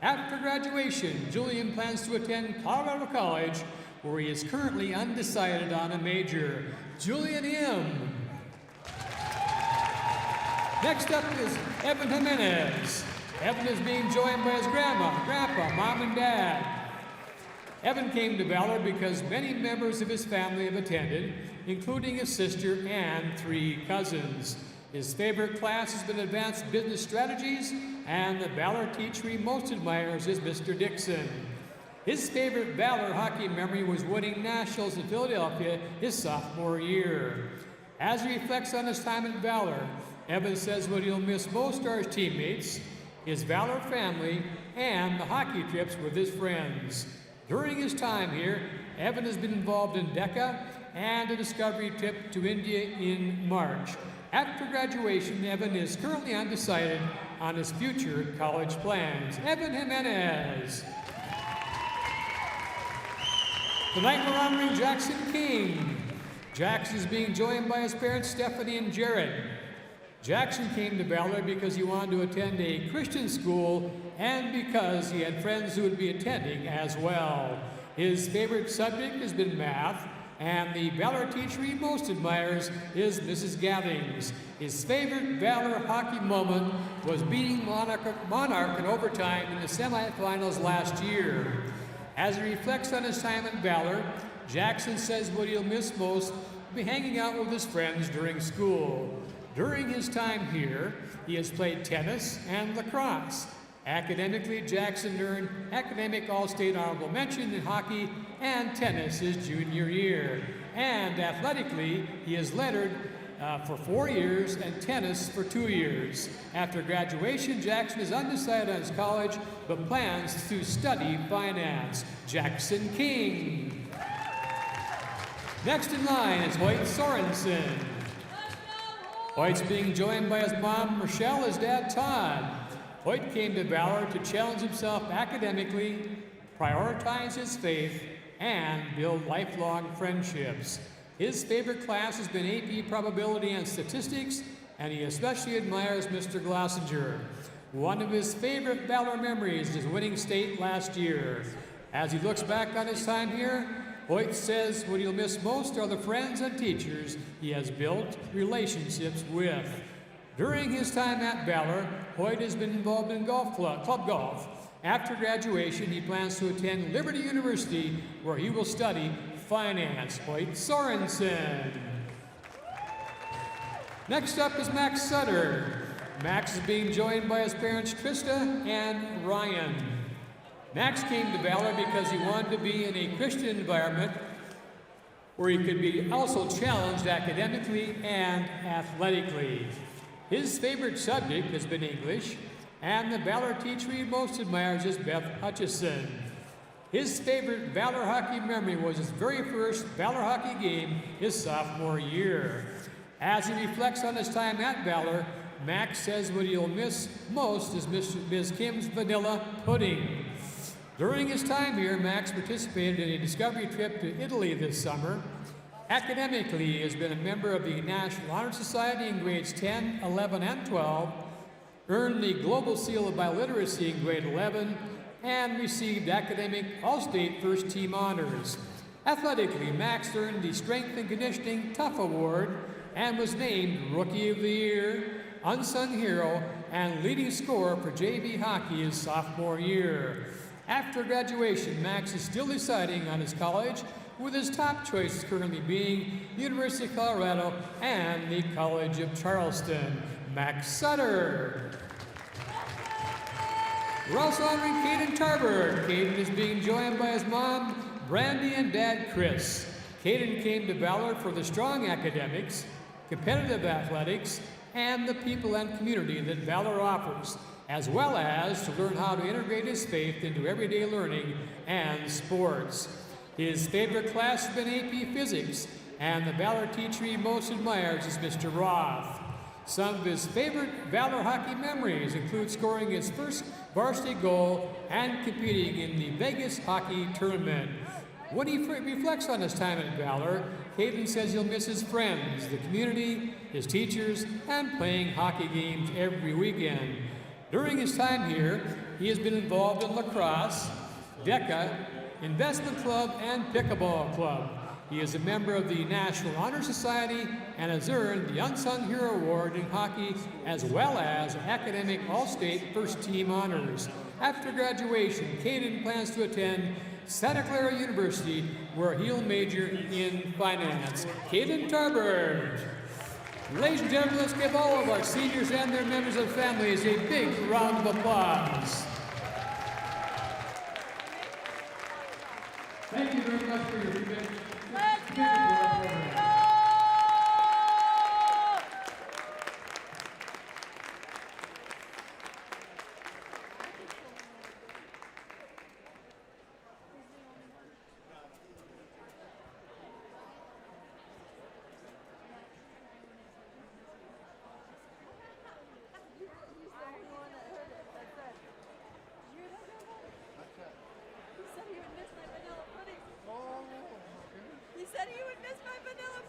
After graduation, Julian plans to attend Colorado College, where he is currently undecided on a major. Julian M. Next up is Evan Jimenez. Evan is being joined by his grandma, grandpa, mom, and dad. Evan came to Valor because many members of his family have attended, including his sister and 3 cousins. His favorite class has been Advanced Business Strategies, and the Valor teacher he most admires is Mr. Dixon. His favorite Valor hockey memory was winning nationals in Philadelphia his sophomore year. As he reflects on his time at Valor, Evan says what he'll miss most are his teammates, his Valor family, and the hockey trips with his friends. During his time here, Evan has been involved in DECA and a discovery trip to India in March. After graduation, Evan is currently undecided on his future college plans. Evan Jimenez. Tonight we're honoring Jackson King. Jackson is being joined by his parents, Stephanie and Jared. Jackson came to Valor because he wanted to attend a Christian school and because he had friends who would be attending as well. His favorite subject has been math, and the Valor teacher he most admires is Mrs. Gathings. His favorite Valor hockey moment was beating Monarch in overtime in the semifinals last year. As he reflects on his time at Valor, Jackson says what he'll miss most will be hanging out with his friends during school. During his time here, he has played tennis and lacrosse. Academically, Jackson earned Academic All-State Honorable Mention in hockey and tennis his junior year. And athletically, he has lettered for 4 years and tennis for 2 years. After graduation, Jackson is undecided on his college, but plans to study finance. Jackson King. Next in line is Hoyt Sorensen. Hoyt's being joined by his mom, Rochelle, his dad, Todd. Hoyt came to Valor to challenge himself academically, prioritize his faith, and build lifelong friendships. His favorite class has been AP Probability and Statistics, and he especially admires Mr. Glossinger. One of his favorite Valor memories is winning state last year. As he looks back on his time here, Hoyt says what he'll miss most are the friends and teachers he has built relationships with. During his time at Valor, Hoyt has been involved in club golf. After graduation, he plans to attend Liberty University, where he will study finance. Hoyt Sorensen. Next up is Max Sutter. Max is being joined by his parents, Trista and Ryan. Max came to Valor because he wanted to be in a Christian environment where he could be also challenged academically and athletically. His favorite subject has been English, and the Valor teacher he most admires is Beth Hutchison. His favorite Valor hockey memory was his very first Valor hockey game his sophomore year. As he reflects on his time at Valor, Max says what he'll miss most is Ms. Kim's vanilla pudding. During his time here, Max participated in a discovery trip to Italy this summer. Academically, he has been a member of the National Honor Society in grades 10, 11, and 12, earned the Global Seal of Biliteracy in grade 11, and received academic All-State First Team honors. Athletically, Max earned the Strength and Conditioning Tough Award and was named Rookie of the Year, Unsung Hero, and leading scorer for JV hockey his sophomore year. After graduation, Max is still deciding on his college, with his top choices currently being University of Colorado and the College of Charleston. Max Sutter. We're also honoring Caden Tarver. Caden is being joined by his mom, Brandy, and dad, Chris. Caden came to Valor for the strong academics, competitive athletics, and the people and community that Valor offers, as well as to learn how to integrate his faith into everyday learning and sports. His favorite class has been AP Physics, and the Valor teacher he most admires is Mr. Roth. Some of his favorite Valor hockey memories include scoring his first varsity goal and competing in the Vegas hockey tournament. When he reflects on his time at Valor, Caden says he'll miss his friends, the community, his teachers, and playing hockey games every weekend. During his time here, he has been involved in lacrosse, DECA, Investment Club, and Pickleball Club. He is a member of the National Honor Society and has earned the Unsung Hero Award in hockey, as well as academic All-State First Team honors. After graduation, Caden plans to attend Santa Clara University, where he'll major in finance. Caden Tarbert. Ladies and gentlemen, let's give all of our seniors and their members of families a big round of applause. Thank you very much for your commitment. Let's go! He said he would miss my vanilla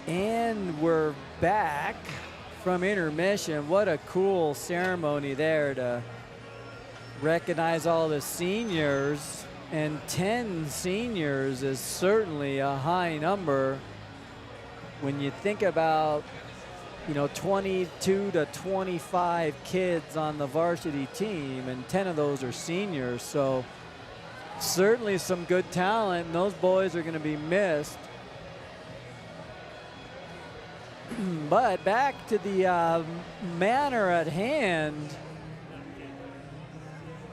And we're back from intermission. What a cool ceremony there to recognize all the seniors. And 10 seniors is certainly a high number when you think about, you know, 22 to 25 kids on the varsity team, and 10 of those are seniors. So certainly some good talent, and those boys are going to be missed. But back to the matter at hand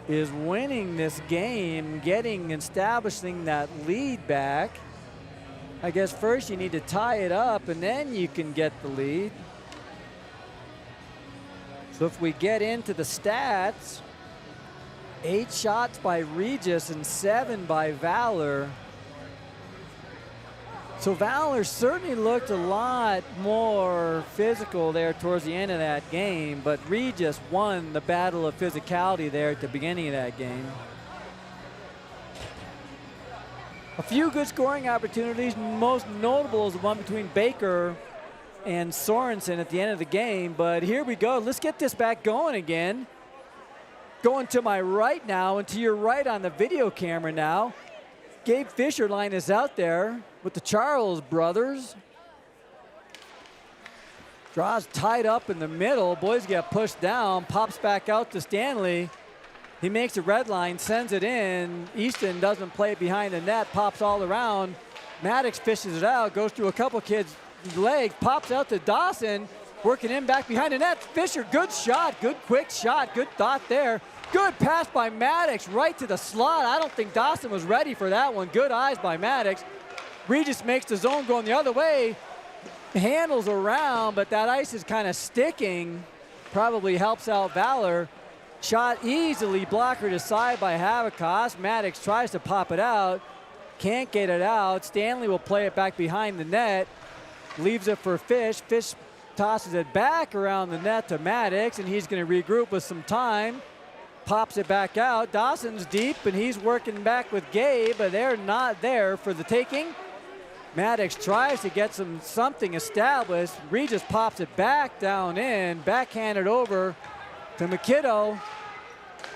is winning this game, establishing that lead back. I guess first you need to tie it up and then you can get the lead. So if we get into the stats, 8 shots by Regis and 7 by Valor. So Valor certainly looked a lot more physical there towards the end of that game, but Regis won the battle of physicality there at the beginning of that game. A few good scoring opportunities, most notable is the one between Baker and Sorensen at the end of the game, but here we go. Let's get this back going again. Going to my right now and to your right on the video camera now. Gabe Fisher line is out there with the Charles brothers. Draws tied up in the middle. Boys get pushed down, pops back out to Stanley. He makes a red line, sends it in. Easton doesn't play it behind the net, pops all around. Maddox fishes it out, goes through a couple kids' legs, pops out to Dawson, working in back behind the net. Fisher, good shot, good quick shot, good thought there. Good pass by Maddox right to the slot. I don't think Dawson was ready for that one. Good eyes by Maddox. Regis makes the zone going the other way. Handles around, but that ice is kind of sticking. Probably helps out Valor. Shot easily blockered aside by Havikos. Maddox tries to pop it out. Can't get it out. Stanley will play it back behind the net. Leaves it for Fish. Fish tosses it back around the net to Maddox, and he's going to regroup with some time. Pops it back out. Dawson's deep, and he's working back with Gabe, but they're not there for the taking. Maddox tries to get something established. Regis pops it back down in, backhanded over to McKiddo.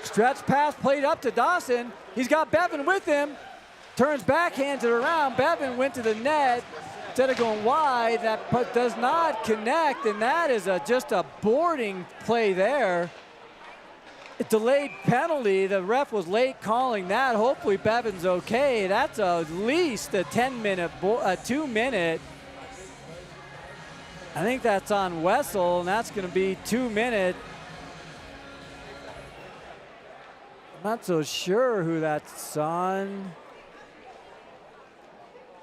Stretch pass played up to Dawson. He's got Bevan with him. Turns back, hands it around. Bevan went to the net. Instead of going wide, that putt does not connect, and that is just a boarding play there. A delayed penalty. The ref was late calling that. Hopefully Bevan's okay. That's at least a 2-minute. I think that's on Wessel, and that's going to be 2 minutes. I'm not so sure who that's on.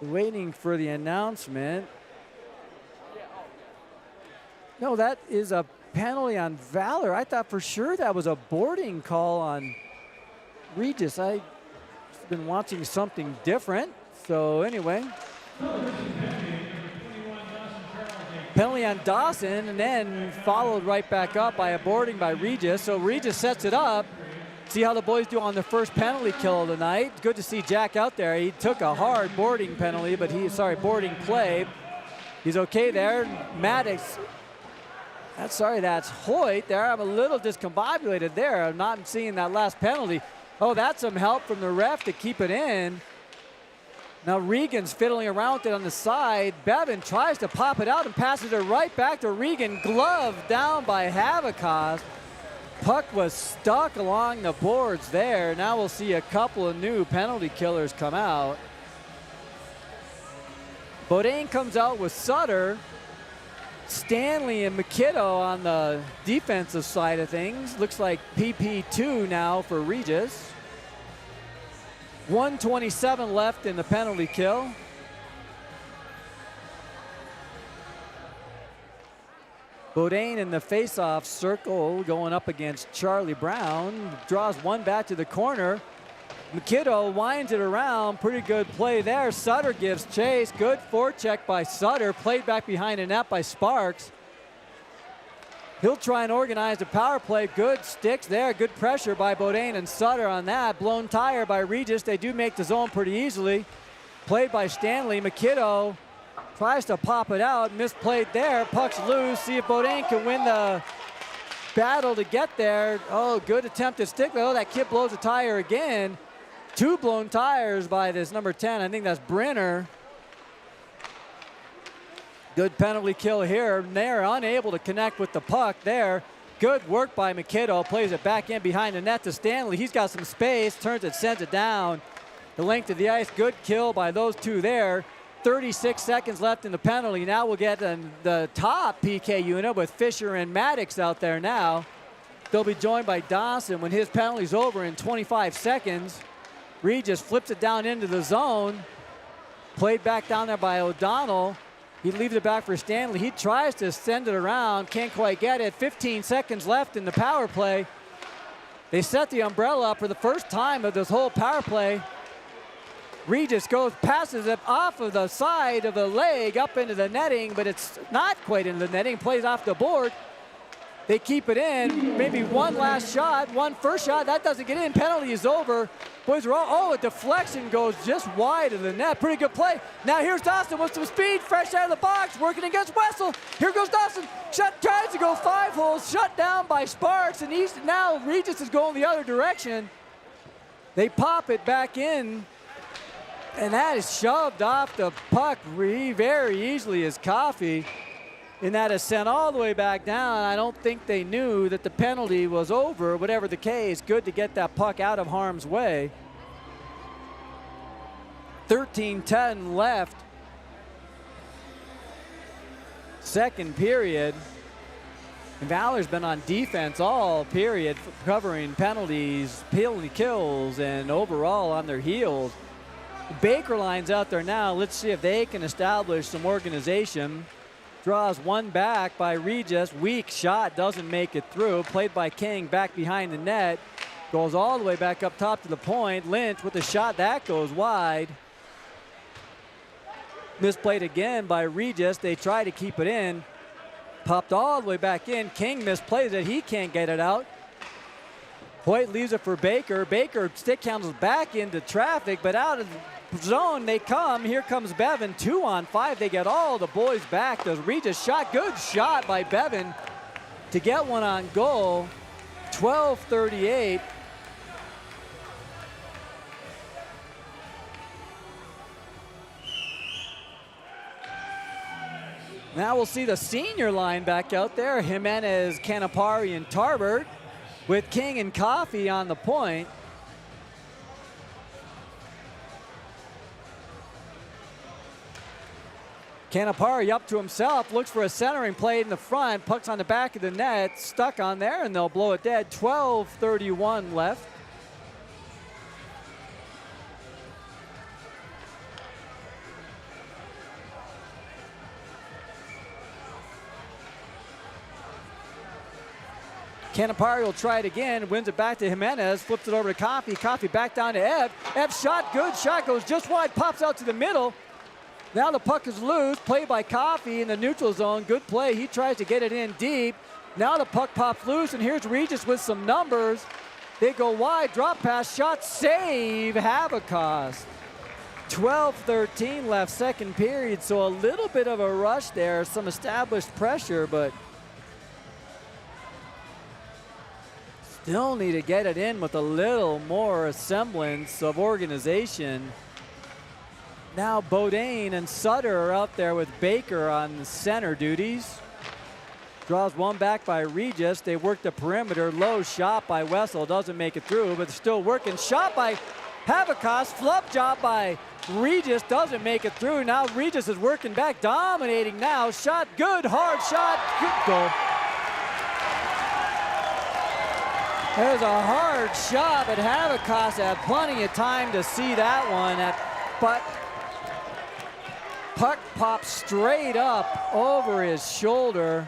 Waiting for the announcement. No, that is a penalty on Valor. I thought for sure that was a boarding call on Regis. I've been watching something different. So anyway. Penalty on Dawson, and then followed right back up by a boarding by Regis. So Regis sets it up. See how the boys do on the first penalty kill of the night. Good to see Jack out there. He took a hard boarding penalty, but boarding play. He's okay there. Maddox. That's Hoyt there. I'm a little discombobulated there. I'm not seeing that last penalty. Oh, that's some help from the ref to keep it in. Now Regan's fiddling around with it on the side. Bevan tries to pop it out and passes it right back to Regan. Glove down by Havikos. Puck was stuck along the boards there. Now we'll see a couple of new penalty killers come out. Bodain comes out with Sutter. Stanley and McKiddo on the defensive side of things. Looks like PP2 now for Regis. 1:27 left in the penalty kill. Bodain in the face-off circle going up against Charlie Brown. Draws one back to the corner. McKiddo winds it around. Pretty good play there. Sutter gives chase. Good forecheck by Sutter. Played back behind the net by Sparks. He'll try and organize the power play. Good sticks there. Good pressure by Bodain and Sutter on that. Blown tire by Regis. They do make the zone pretty easily. Played by Stanley. McKiddo Tries to pop it out, misplayed there, puck's loose. See if Beaudin can win the battle to get there. Oh, good attempt at stick. Oh, that kid blows a tire again. 2 blown tires by this number 10. I think that's Brenner. Good penalty kill here. They're unable to connect with the puck there. Good work by McKiddo. Plays it back in behind the net to Stanley. He's got some space, turns it, sends it down the length of the ice. Good kill by those two there. 36 seconds left in the penalty. Now we'll get the top PK unit with Fisher and Maddox out there now. They'll be joined by Dawson when his penalty's over in 25 seconds. Regis flips it down into the zone. Played back down there by O'Donnell. He leaves it back for Stanley. He tries to send it around, can't quite get it. 15 seconds left in the power play. They set the umbrella up for the first time of this whole power play. Regis passes it off of the side of the leg up into the netting, but it's not quite into the netting. Plays off the board. They keep it in. Maybe one last shot, one first shot. That doesn't get in. Penalty is over. Boys are all, a deflection goes just wide of the net. Pretty good play. Now here's Dawson with some speed, fresh out of the box, working against Wessel. Here goes Dawson. Tries to go 5 holes, shut down by Sparks, and now Regis is going the other direction. They pop it back in. And that is shoved off the puck very easily as Coffee. And that is sent all the way back down. I don't think they knew that the penalty was over. Whatever the case, good to get that puck out of harm's way. 13:10 left. Second period. And Valor's been on defense all period, covering penalties, penalty kills, and overall on their heels. Baker line's out there now. Let's see if they can establish some organization. Draws one back by Regis. Weak shot, doesn't make it through. Played by King back behind the net. Goes all the way back up top to the point. Lynch with the shot, that goes wide. Misplayed again by Regis. They try to keep it in. Popped all the way back in. King misplays it. He can't get it out. Hoyt leaves it for Baker. Baker stick handles back into traffic, but out of the zone they come. Here comes Bevan, 2-on-5. They get all the boys back. The Regis shot, good shot by Bevan to get one on goal. 12:38. Now we'll see the senior line back out there. Jimenez, Canapari, and Tarbert with King and Coffee on the point. Canapari up to himself, looks for a centering play in the front, puck's on the back of the net, stuck on there, and they'll blow it dead. 12:31 left. Canapari will try it again, wins it back to Jimenez, flips it over to Coffee. Coffee back down to Ev. Ev shot, good shot, goes just wide, pops out to the middle. Now the puck is loose, played by Coffee in the neutral zone. Good play, he tries to get it in deep. Now the puck pops loose, and here's Regis with some numbers. They go wide, drop pass, shot, save, Habakkos. 12:13 left, second period, so a little bit of a rush there, some established pressure, but still need to get it in with a little more semblance of organization. Now Beaudin and Sutter are out there with Baker on the center duties. Draws one back by Regis. They work the perimeter. Low shot by Wessel. Doesn't make it through, but still working. Shot by Habakkos. Flub job by Regis. Doesn't make it through. Now Regis is working back. Dominating now. Shot good. Hard shot. Good goal. There's a hard shot, but Habakkos had plenty of time to see that one. But puck pops straight up over his shoulder.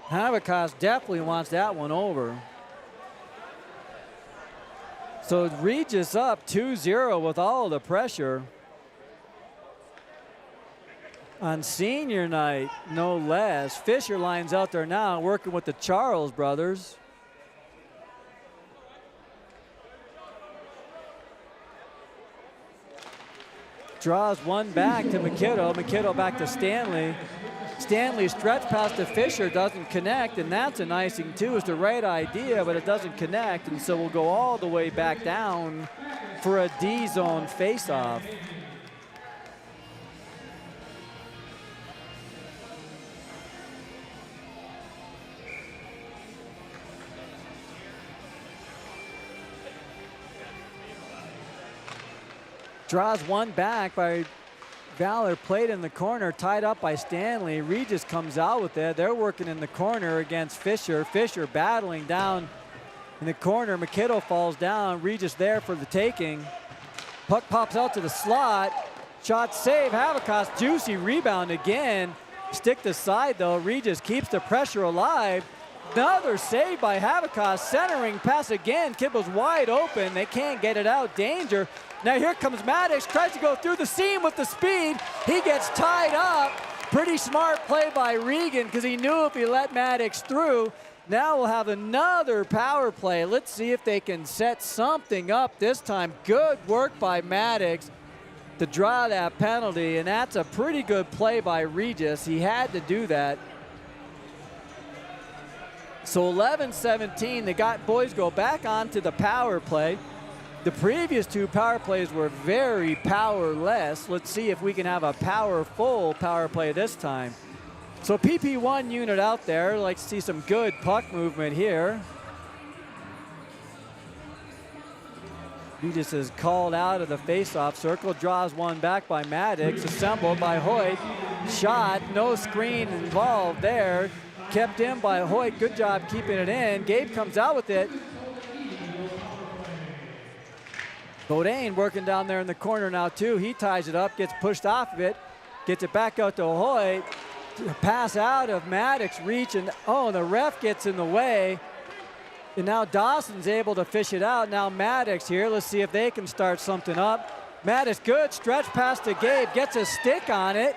Habakkos definitely wants that one over. So Regis up 2-0 with all the pressure. On senior night, no less. Fisher lines out there now working with the Charles brothers. Draws one back to McKittle. McKittle back to Stanley. Stanley stretch pass to Fisher, doesn't connect, and that's an icing too. It's the right idea, but it doesn't connect, and so we'll go all the way back down for a D-zone face-off. Draws one back by Valor, played in the corner, tied up by Stanley. Regis comes out with it. They're working in the corner against Fisher. Fisher battling down in the corner. McKittle falls down. Regis there for the taking. Puck pops out to the slot. Shot save. Havikas, juicy rebound again. Stick to side though. Regis keeps the pressure alive. Another save by Havikas. Centering pass again. Kibble's wide open. They can't get it out. Danger. Now here comes Maddox, tries to go through the seam with the speed. He gets tied up. Pretty smart play by Regan because he knew if he let Maddox through. Now we'll have another power play. Let's see if they can set something up this time. Good work by Maddox to draw that penalty, and that's a pretty good play by Regis. He had to do that. So 11-17, the boys go back onto the power play. The previous two power plays were very powerless. Let's see if we can have a powerful power play this time. So PP1 unit out there. Like to see some good puck movement here. Regis is called out of the face-off circle. Draws one back by Maddox. Assembled by Hoyt. Shot, no screen involved there. Kept in by Hoyt. Good job keeping it in. Gabe comes out with it. Bodine working down there in the corner now too. He ties it up, gets pushed off of it, gets it back out to Hoyt. Pass out of Maddox, reach, and oh, the ref gets in the way. And now Dawson's able to fish it out. Now Maddox here. Let's see if they can start something up. Maddox, good stretch pass to Gabe, gets a stick on it.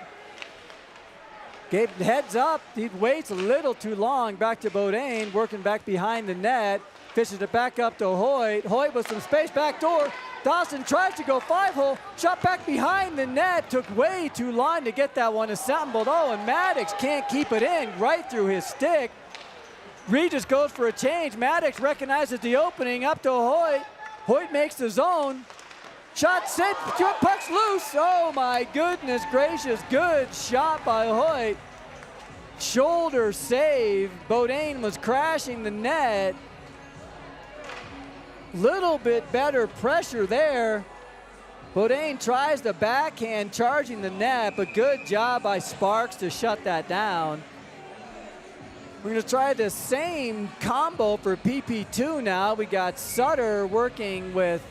Gabe heads up, he waits a little too long. Back to Bodine, working back behind the net. Fishes it back up to Hoyt. Hoyt with some space, back door. Dawson tries to go 5-hole, shot back behind the net, took way too long to get that one assembled. Oh, and Maddox can't keep it in, right through his stick. Regis goes for a change. Maddox recognizes the opening, up to Hoyt. Hoyt makes the zone. Shot sent, puck's loose. Oh my goodness gracious, good shot by Hoyt. Shoulder save. Bodine was crashing the net. Little bit better pressure there. Bodine tries the backhand, charging the net, but good job by Sparks to shut that down. We're going to try the same combo for PP2 now. We got Sutter working with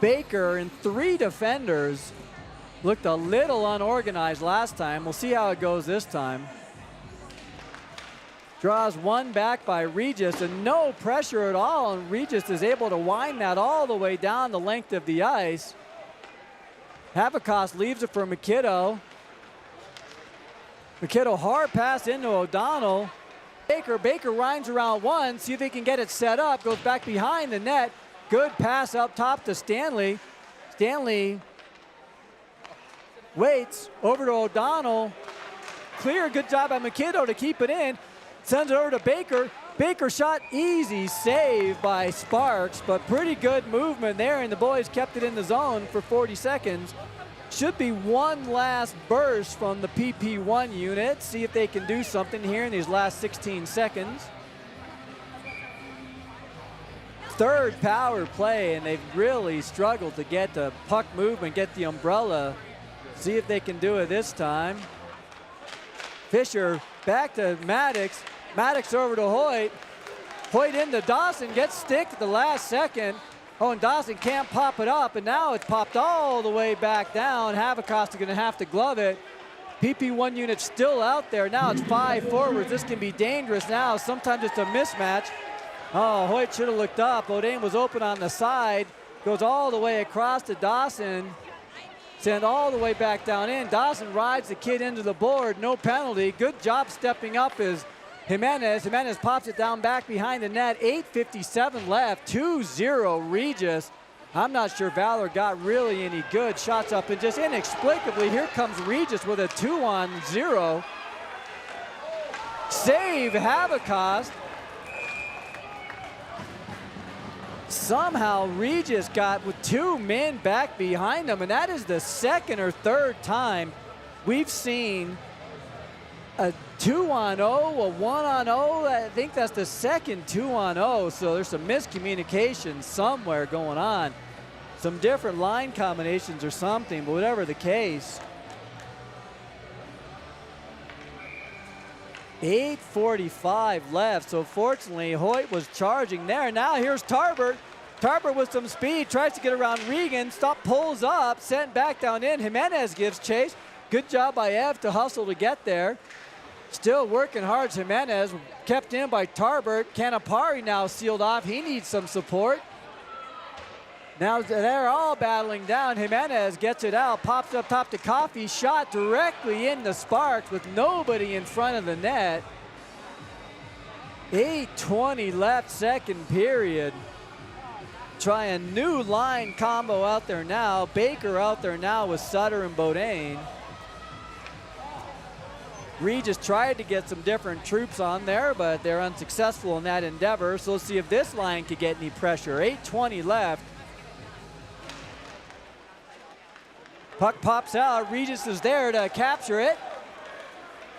Baker and 3 defenders. Looked a little unorganized last time. We'll see how it goes this time. Draws one back by Regis, and no pressure at all, and Regis is able to wind that all the way down the length of the ice. Havikas leaves it for McKittle. McKittle hard pass into O'Donnell. Baker winds around one, see if he can get it set up, goes back behind the net. Good pass up top to Stanley. Stanley waits over to O'Donnell. Clear, good job by McKittle to keep it in. Sends it over to Baker. Baker shot, easy save by Sparks, but pretty good movement there, and the boys kept it in the zone for 40 seconds. Should be one last burst from the PP1 unit. See if they can do something here in these last 16 seconds. Third power play, and they've really struggled to get the puck movement, get the umbrella. See if they can do it this time. Fisher back to Maddox. Maddox over to Hoyt. Hoyt into Dawson, gets sticked at the last second. Oh, and Dawson can't pop it up, and now it's popped all the way back down. Havikas is going to have to glove it. PP1 unit still out there. Now it's 5 forwards. This can be dangerous now. Sometimes it's a mismatch. Oh, Hoyt should have looked up. Bodine was open on the side. Goes all the way across to Dawson. Sent all the way back down in. Dawson rides the kid into the board. No penalty. Good job stepping up is Jimenez. Jimenez pops it down back behind the net. 8:57 left. 2-0 Regis. I'm not sure Valor got really any good shots up, and just inexplicably, here comes Regis with a 2-on-0. Save Habacost. Somehow Regis got with 2 men back behind him, and that is the second or third time we've seen a 2-on-0, a 1-on-0. I think that's the second 2-on-0, so there's some miscommunication somewhere going on. Some different line combinations or something, but whatever the case. 8:45 left, so fortunately Hoyt was charging there. Now here's Tarbert. Tarbert with some speed, tries to get around Regan, pulls up, sent back down in. Jimenez gives chase. Good job by Ev to hustle to get there. Still working hard, Jimenez, kept in by Tarbert. Canapari now sealed off, he needs some support. Now they're all battling down. Jimenez gets it out, pops up top to Coffee, shot directly into Sparks with nobody in front of the net. 8:20 left, second period. Try a new line combo out there now. Baker out there now with Sutter and Bodine. Regis tried to get some different troops on there, but they're unsuccessful in that endeavor. So let's see if this line could get any pressure. 8:20 left. Puck pops out. Regis is there to capture it.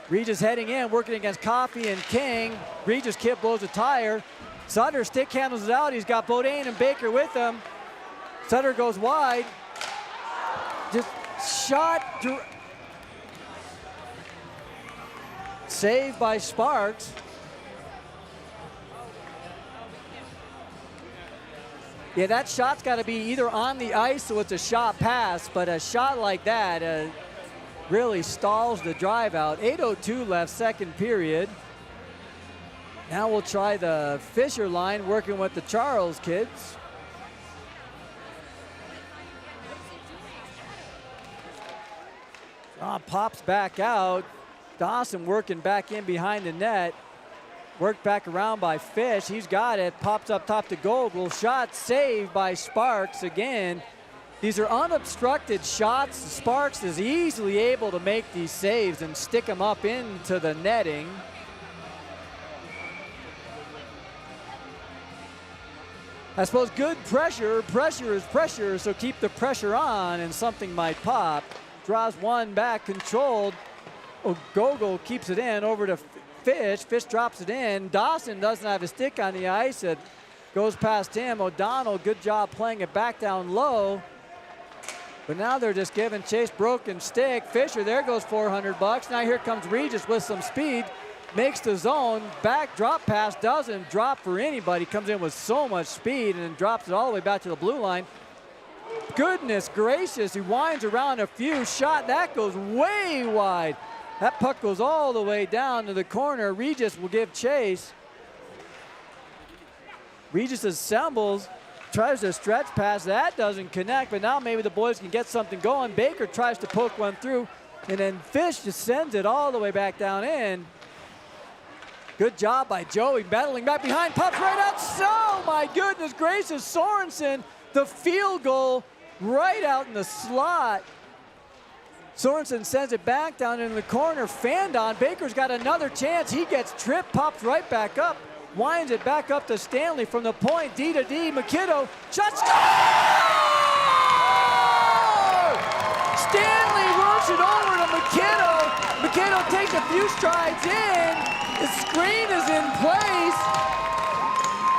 Regis heading in, working against Coffee and King. Regis kid blows a tire. Sutter stick handles it out. He's got Bodine and Baker with him. Sutter goes wide. Just shot. Saved by Sparks. Yeah, that shot's got to be either on the ice so it's a shot pass, but a shot like that really stalls the drive out. 8:02 left, second period. Now we'll try the Fisher line working with the Charles kids. Pops back out. Dawson working back in behind the net. Worked back around by Fish. He's got it. Pops up top to Gogol. Shot saved by Sparks again. These are unobstructed shots. Sparks is easily able to make these saves and stick them up into the netting. I suppose good pressure. Pressure is pressure, so keep the pressure on and something might pop. Draws one back, controlled. Gogol keeps it in over to Fish. Fish drops it in. Dawson doesn't have a stick on the ice. It goes past him. O'Donnell, good job playing it back down low. But now they're just giving chase, broken stick. Fisher, there goes $400. Now here comes Regis with some speed. Makes the zone. Back drop pass, doesn't drop for anybody. Comes in with so much speed and then drops it all the way back to the blue line. Goodness gracious, he winds around a few. Shot, that goes way wide. That puck goes all the way down to the corner. Regis will give chase. Regis assembles, tries to stretch pass. That doesn't connect, but now maybe the boys can get something going. Baker tries to poke one through, and then Fish just sends it all the way back down in. Good job by Joey, battling back behind, pops right out. So, my goodness gracious, Sorensen, the field goal right out in the slot. Sorensen sends it back down in the corner, fanned on. Baker's got another chance. He gets tripped, pops right back up, winds it back up to Stanley from the point. D to D, McKiddo, shot, score! Stanley works it over to McKiddo. McKiddo takes a few strides in. The screen is in place.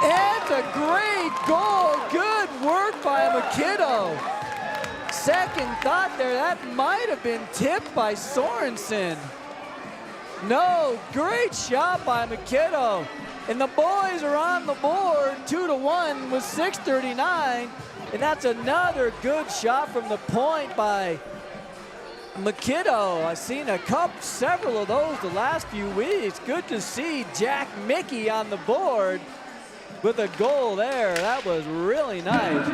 It's a great goal. Good work by McKiddo. Second thought there, that might have been tipped by Sorensen. No, great shot by McKiddo. And the boys are on the board 2-1 with 6:39. And that's another good shot from the point by McKiddo. I've seen several of those the last few weeks. Good to see Jack Mickey on the board with a goal there. That was really nice.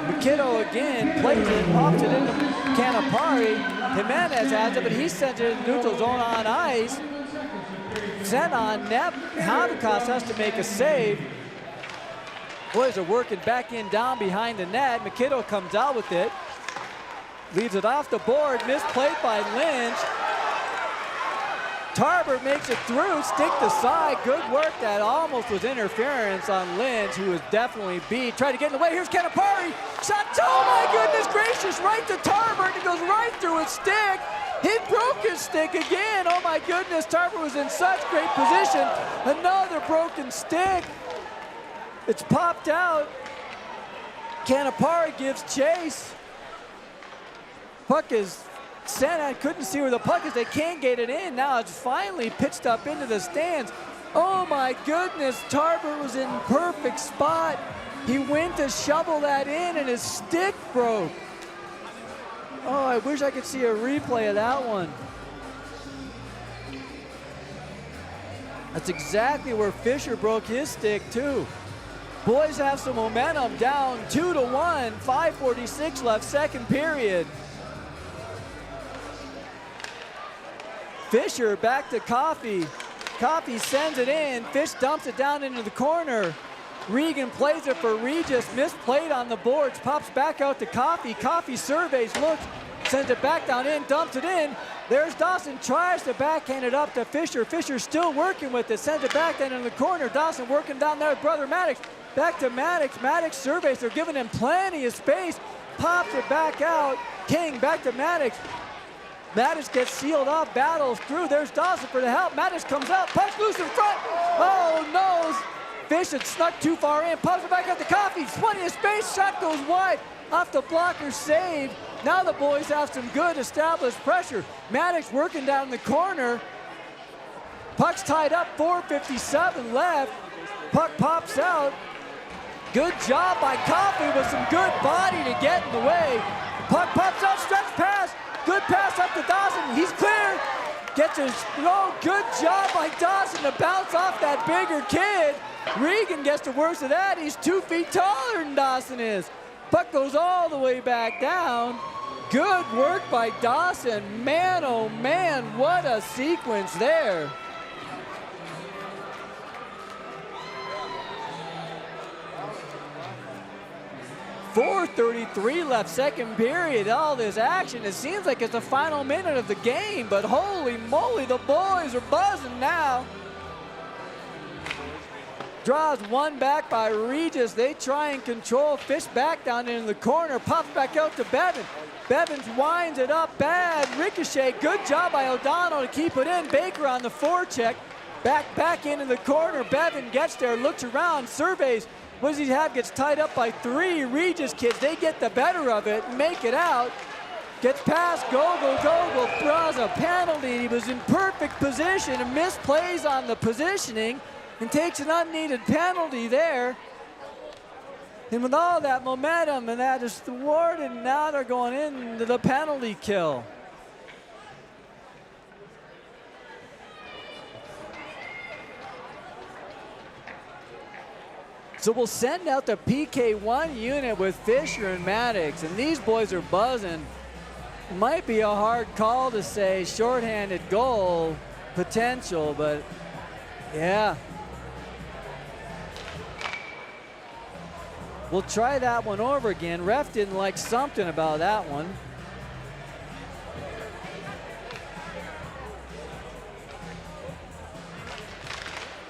McKiddo again plays it, pops it into Canapari. Jimenez has it, but he sends it in neutral zone on ice. Sent on net. Habacost has to make a save. Boys are working back in down behind the net. McKittle comes out with it. Leaves it off the board. Misplayed by Lynch. Tarbert makes it through, stick to side. Good work. That almost was interference on Lynch, who was definitely beat. Tried to get in the way. Here's Canapari. Shot. Oh my goodness gracious. Right to Tarbert. It goes right through his stick. He broke his stick again. Oh my goodness. Tarbert was in such great position. Another broken stick. It's popped out. Canapari gives chase. Puck is sent. I couldn't see where the puck is. They can't get it in. Now it's finally pitched up into the stands. Oh my goodness. Tarbert was in perfect spot. He went to shovel that in and his stick broke. Oh, I wish I could see a replay of that one. That's exactly where Fisher broke his stick too. Boys have some momentum, down 2-1, 5:46 left, second period. Fisher back to Coffey. Coffey sends it in. Fish dumps it down into the corner. Regan plays it for Regis. Misplayed on the boards. Pops back out to Coffey. Coffey surveys, looks, sends it back down in, dumps it in. There's Dawson, tries to backhand it up to Fisher. Fisher still working with it. Sends it back down in the corner. Dawson working down there with brother Maddox. Back to Maddox. Maddox surveys. They're giving him plenty of space. Pops it back out. King back to Maddox. Maddox gets sealed off, battles through. There's Dawson for the help. Maddox comes out, pucks loose in front. Oh, no. Fish had snuck too far in. Pops it back out to Coffey. Plenty of space. Shot goes wide. Off the blocker, save. Now the boys have some good established pressure. Maddox working down the corner. Puck's tied up, 4:57 left. Puck pops out. Good job by Coffey with some good body to get in the way. Puck pops out, stretch pass. Good pass up to Dawson. He's clear. Gets his, oh, good job by Dawson to bounce off that bigger kid. Regan gets the worst of that. He's 2 feet taller than Dawson is. Puck goes all the way back down. Good work by Dawson. Man, oh man, what a sequence there. .433 left, second period. All this action, it seems like it's the final minute of the game, but holy moly, the boys are buzzing now. Draws one back by Regis. They try and control. Fish back down into the corner. Pops back out to Bevan. Bevins winds it up bad. Ricochet. Good job by O'Donnell to keep it in. Baker on the forecheck. Back into the corner. Bevan gets there, looks around, surveys. What does he have? Gets tied up by three Regis kids. They get the better of it, make it out. Gets past Gogol. Draws a penalty. He was in perfect position and misplays on the positioning and takes an unneeded penalty there. And with all that momentum and that is thwarted, now they're going into the penalty kill. So we'll send out the PK1 unit with Fisher and Maddox, and these boys are buzzing. Might be a hard call to say shorthanded goal potential, but yeah. We'll try that one over again. Ref didn't like something about that one.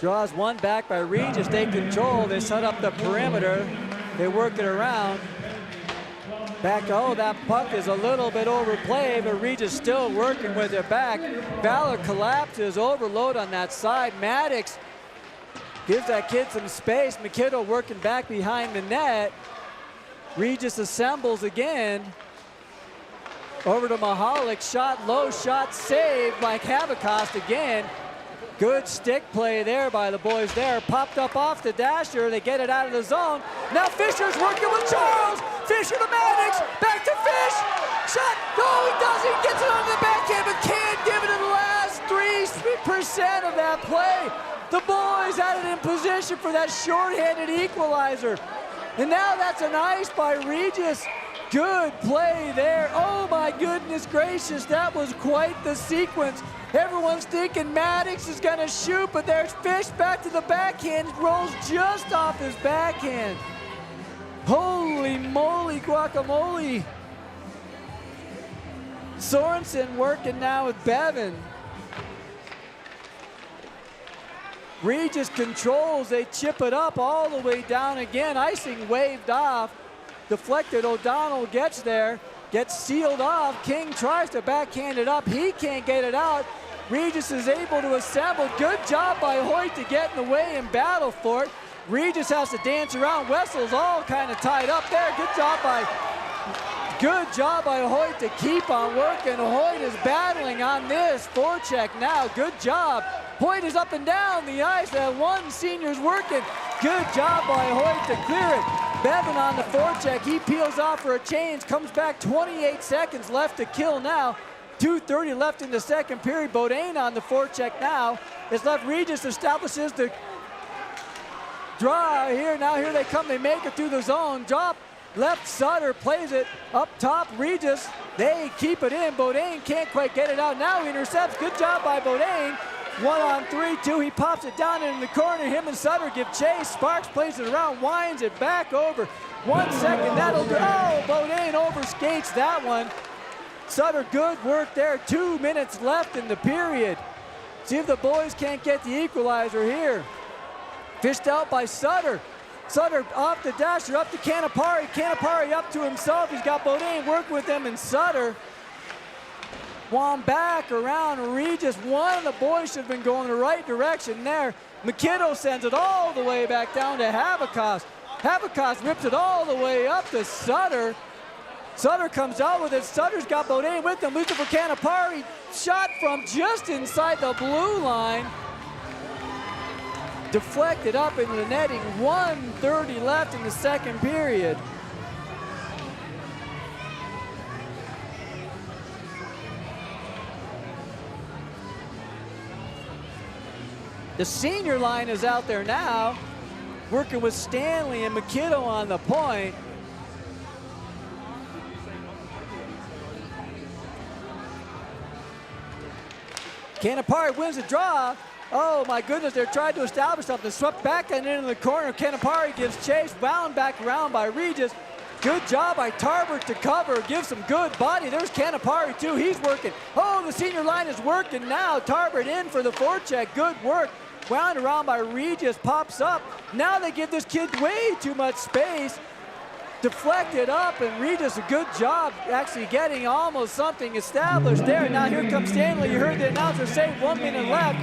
Draws one back by Regis. They control. They set up the perimeter. They work it around. Back, oh, that puck is a little bit overplayed, but Regis still working with it back. Valor collapses, overload on that side. Maddox gives that kid some space. McKittle working back behind the net. Regis assembles again. Over to Mahalik, shot low, shot saved by Kavakost again. Good stick play there by the boys there. Popped up off the dasher. They get it out of the zone. Now Fisher's working with Charles. Fisher to Maddox. Back to Fish. Shot. No, he doesn't. Gets it on the backhand, but can't give it in the last 3% of that play. The boys had it in position for that shorthanded equalizer. And now that's an ice by Regis. Good play there. Oh my goodness gracious, that was quite the sequence. Everyone's thinking Maddox is gonna shoot, but there's Fish back to the backhand. It rolls just off his backhand. Holy moly guacamole. Sorensen working now with Bevan. Regis controls, they chip it up all the way down again. Icing waved off. Deflected, O'Donnell gets there, gets sealed off. King tries to backhand it up, he can't get it out. Regis is able to assemble. Good job by Hoyt to get in the way and battle for it. Regis has to dance around. Wessel's all kind of tied up there. Good job by Hoyt to keep on working. Hoyt is battling on this forecheck now. Good job. Hoyt is up and down the ice. That one senior's working. Good job by Hoyt to clear it. Bevan on the forecheck. He peels off for a change. Comes back. 28 seconds left to kill now. 2:30 left in the second period. Bodine on the forecheck now. It's left. Regis establishes the draw here. Now here they come. They make it through the zone. Drop. Left. Sutter plays it up top. Regis. They keep it in. Bodine can't quite get it out. Now he intercepts. Good job by Bodine. 1-on-3-2. He pops it down in the corner. Him and Sutter give chase. Sparks plays it around. Winds it back over. 1 second. That'll do. Oh, Bodine overskates that one. Sutter, good work there. 2 minutes left in the period. See if the boys can't get the equalizer here. Fished out by Sutter. Sutter off the dasher, up to Canapari. Canapari up to himself. He's got Bodine working with him and Sutter. One back around Regis. One of the boys should have been going the right direction there. McKiddo sends it all the way back down to Habakkos. Habakkos rips it all the way up to Sutter. Sutter comes out with it. Sutter's got Bodine with him. Looking for Canapari. Shot from just inside the blue line. Deflected up into the netting. 1:30 left in the second period. The senior line is out there now, working with Stanley and McKiddo on the point. Canapari wins the draw. Oh my goodness, they're trying to establish something. Swept back and into the corner. Canapari gives chase, wound back around by Regis. Good job by Tarbert to cover, gives some good body. There's Canapari too, he's working. Oh, the senior line is working now. Tarbert in for the forecheck, good work. Wound around by Regis, pops up. Now they give this kid way too much space. Deflected up, and Regis a good job actually getting almost something established there. Now here comes Stanley. You heard the announcer say 1 minute left.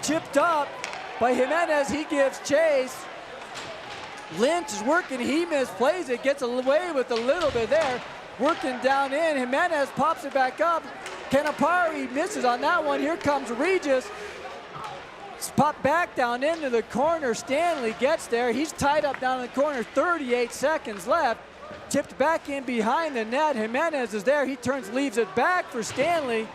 Chipped up by Jimenez, he gives chase. Lynch is working, he misplays it, gets away with a little bit there. Working down in, Jimenez pops it back up. Canapari misses on that one. Here comes Regis. Pop back down into the corner. Stanley gets there. He's tied up down in the corner. 38 seconds left. Tipped back in behind the net. Jimenez is there. He turns, leaves it back for Stanley.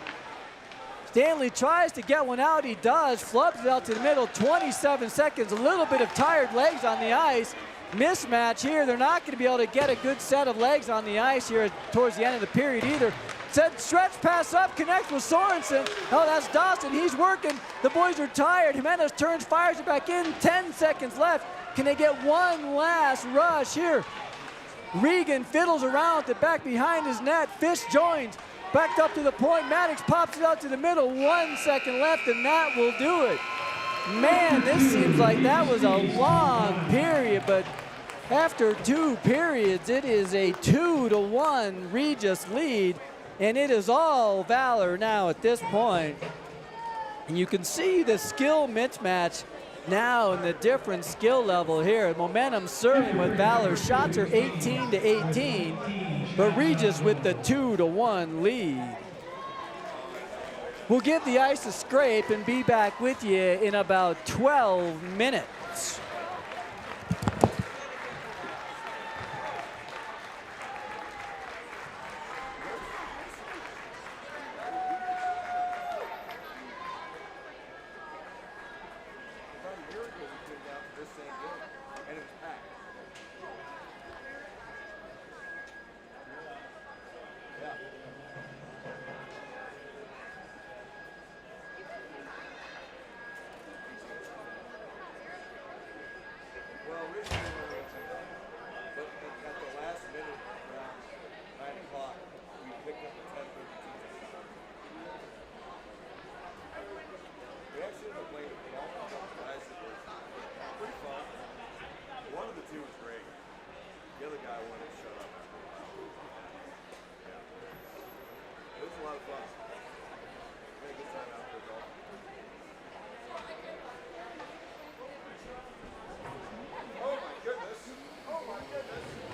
Stanley tries to get one out. He does. Flubs it out to the middle. 27 seconds. A little bit of tired legs on the ice. Mismatch here. They're not going to be able to get a good set of legs on the ice here towards the end of the period either. Said stretch pass up, connects with Sorensen. Oh, that's Dawson. He's working. The boys are tired. Jimenez turns, fires it back in. 10 seconds left. Can they get one last rush here? Regan fiddles around with it back behind his net. Fish joins. Backed up to the point. Maddox pops it out to the middle. 1 second left, and that will do it. Man, this seems like that was a long period, but after 2 periods, it is a 2-1 Regis lead. And it is all Valor now at this point. And you can see the skill mismatch now and the different skill level here. Momentum certainly with Valor. Shots are 18-18, but Regis with the 2-1 lead. We'll give the ice a scrape and be back with you in about 12 minutes. lot of fun. We had a good time out there, golf. Oh my goodness! Oh my goodness!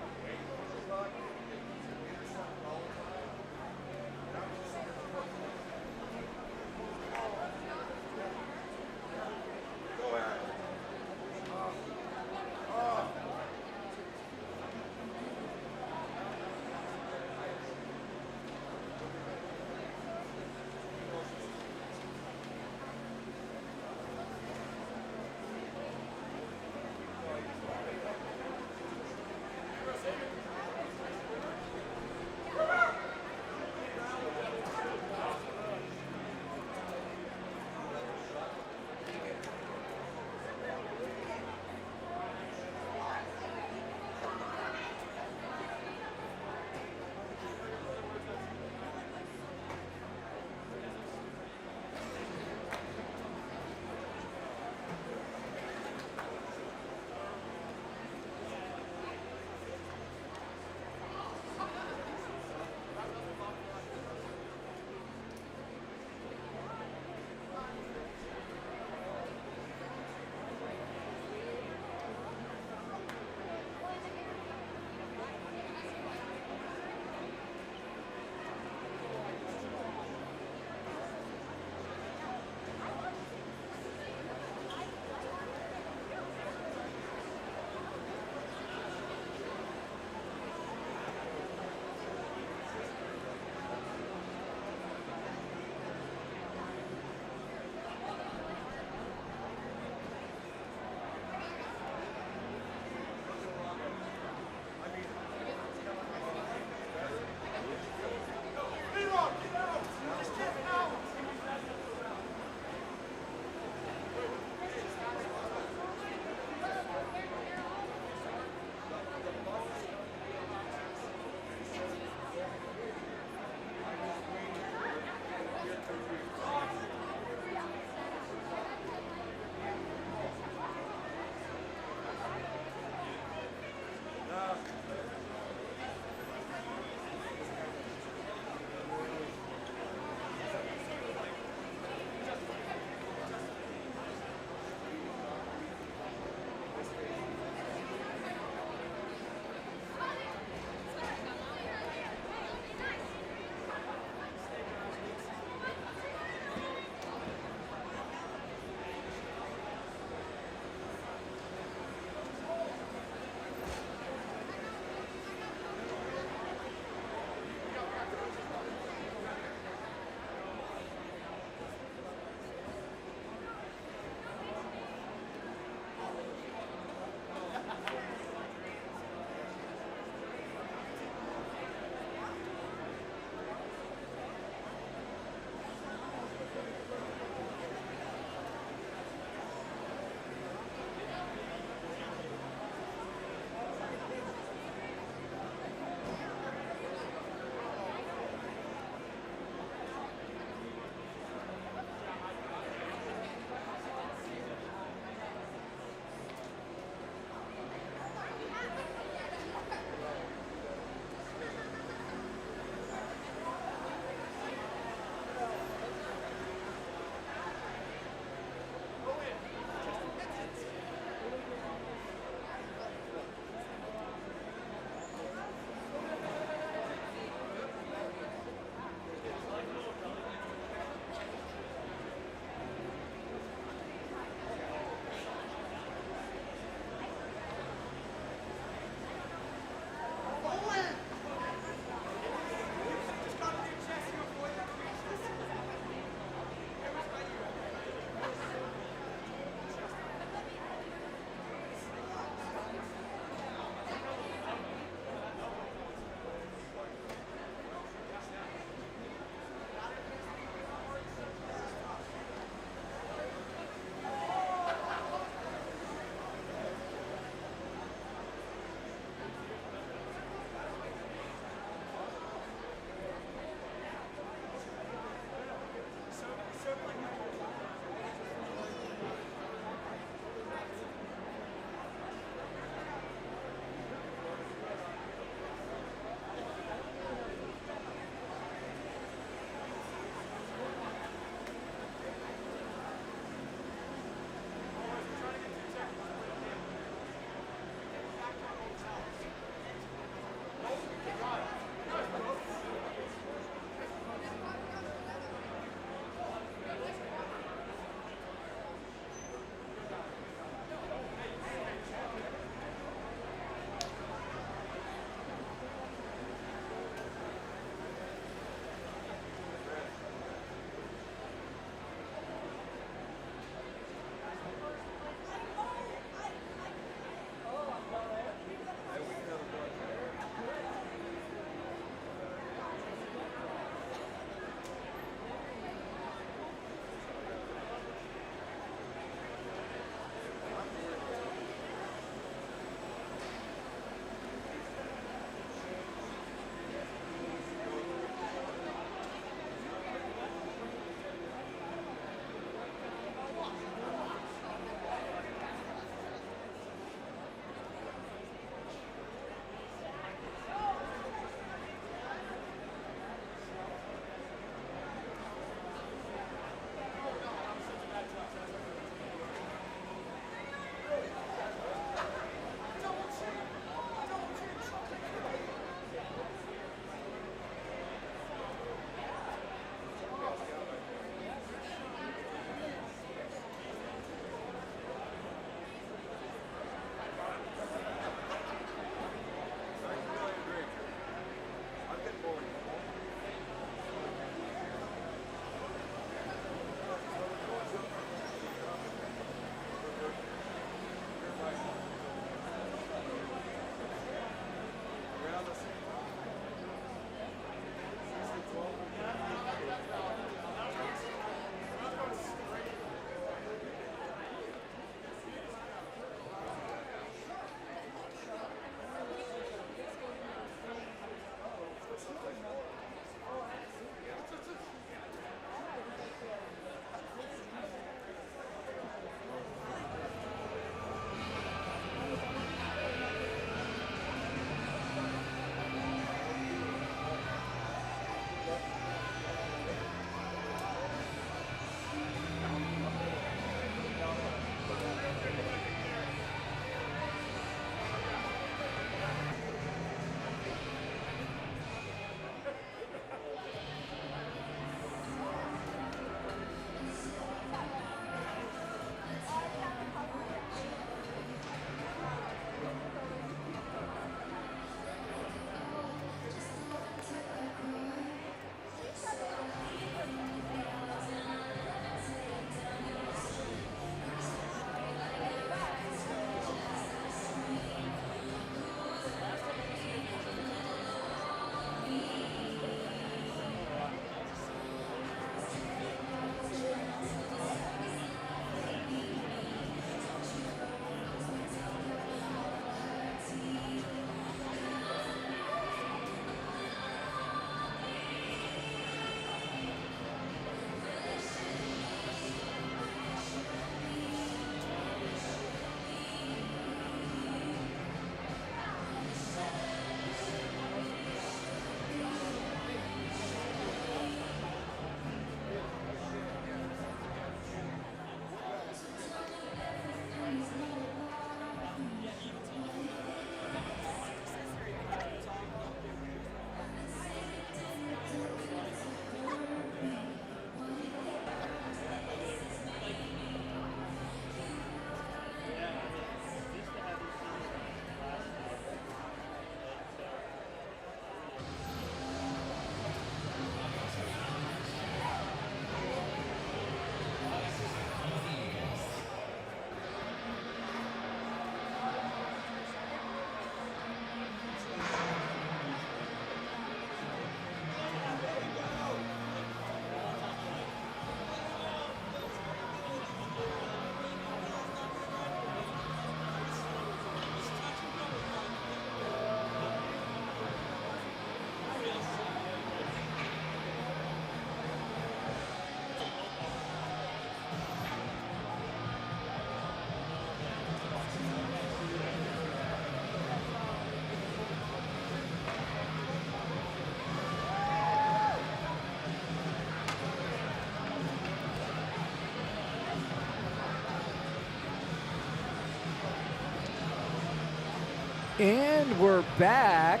And we're back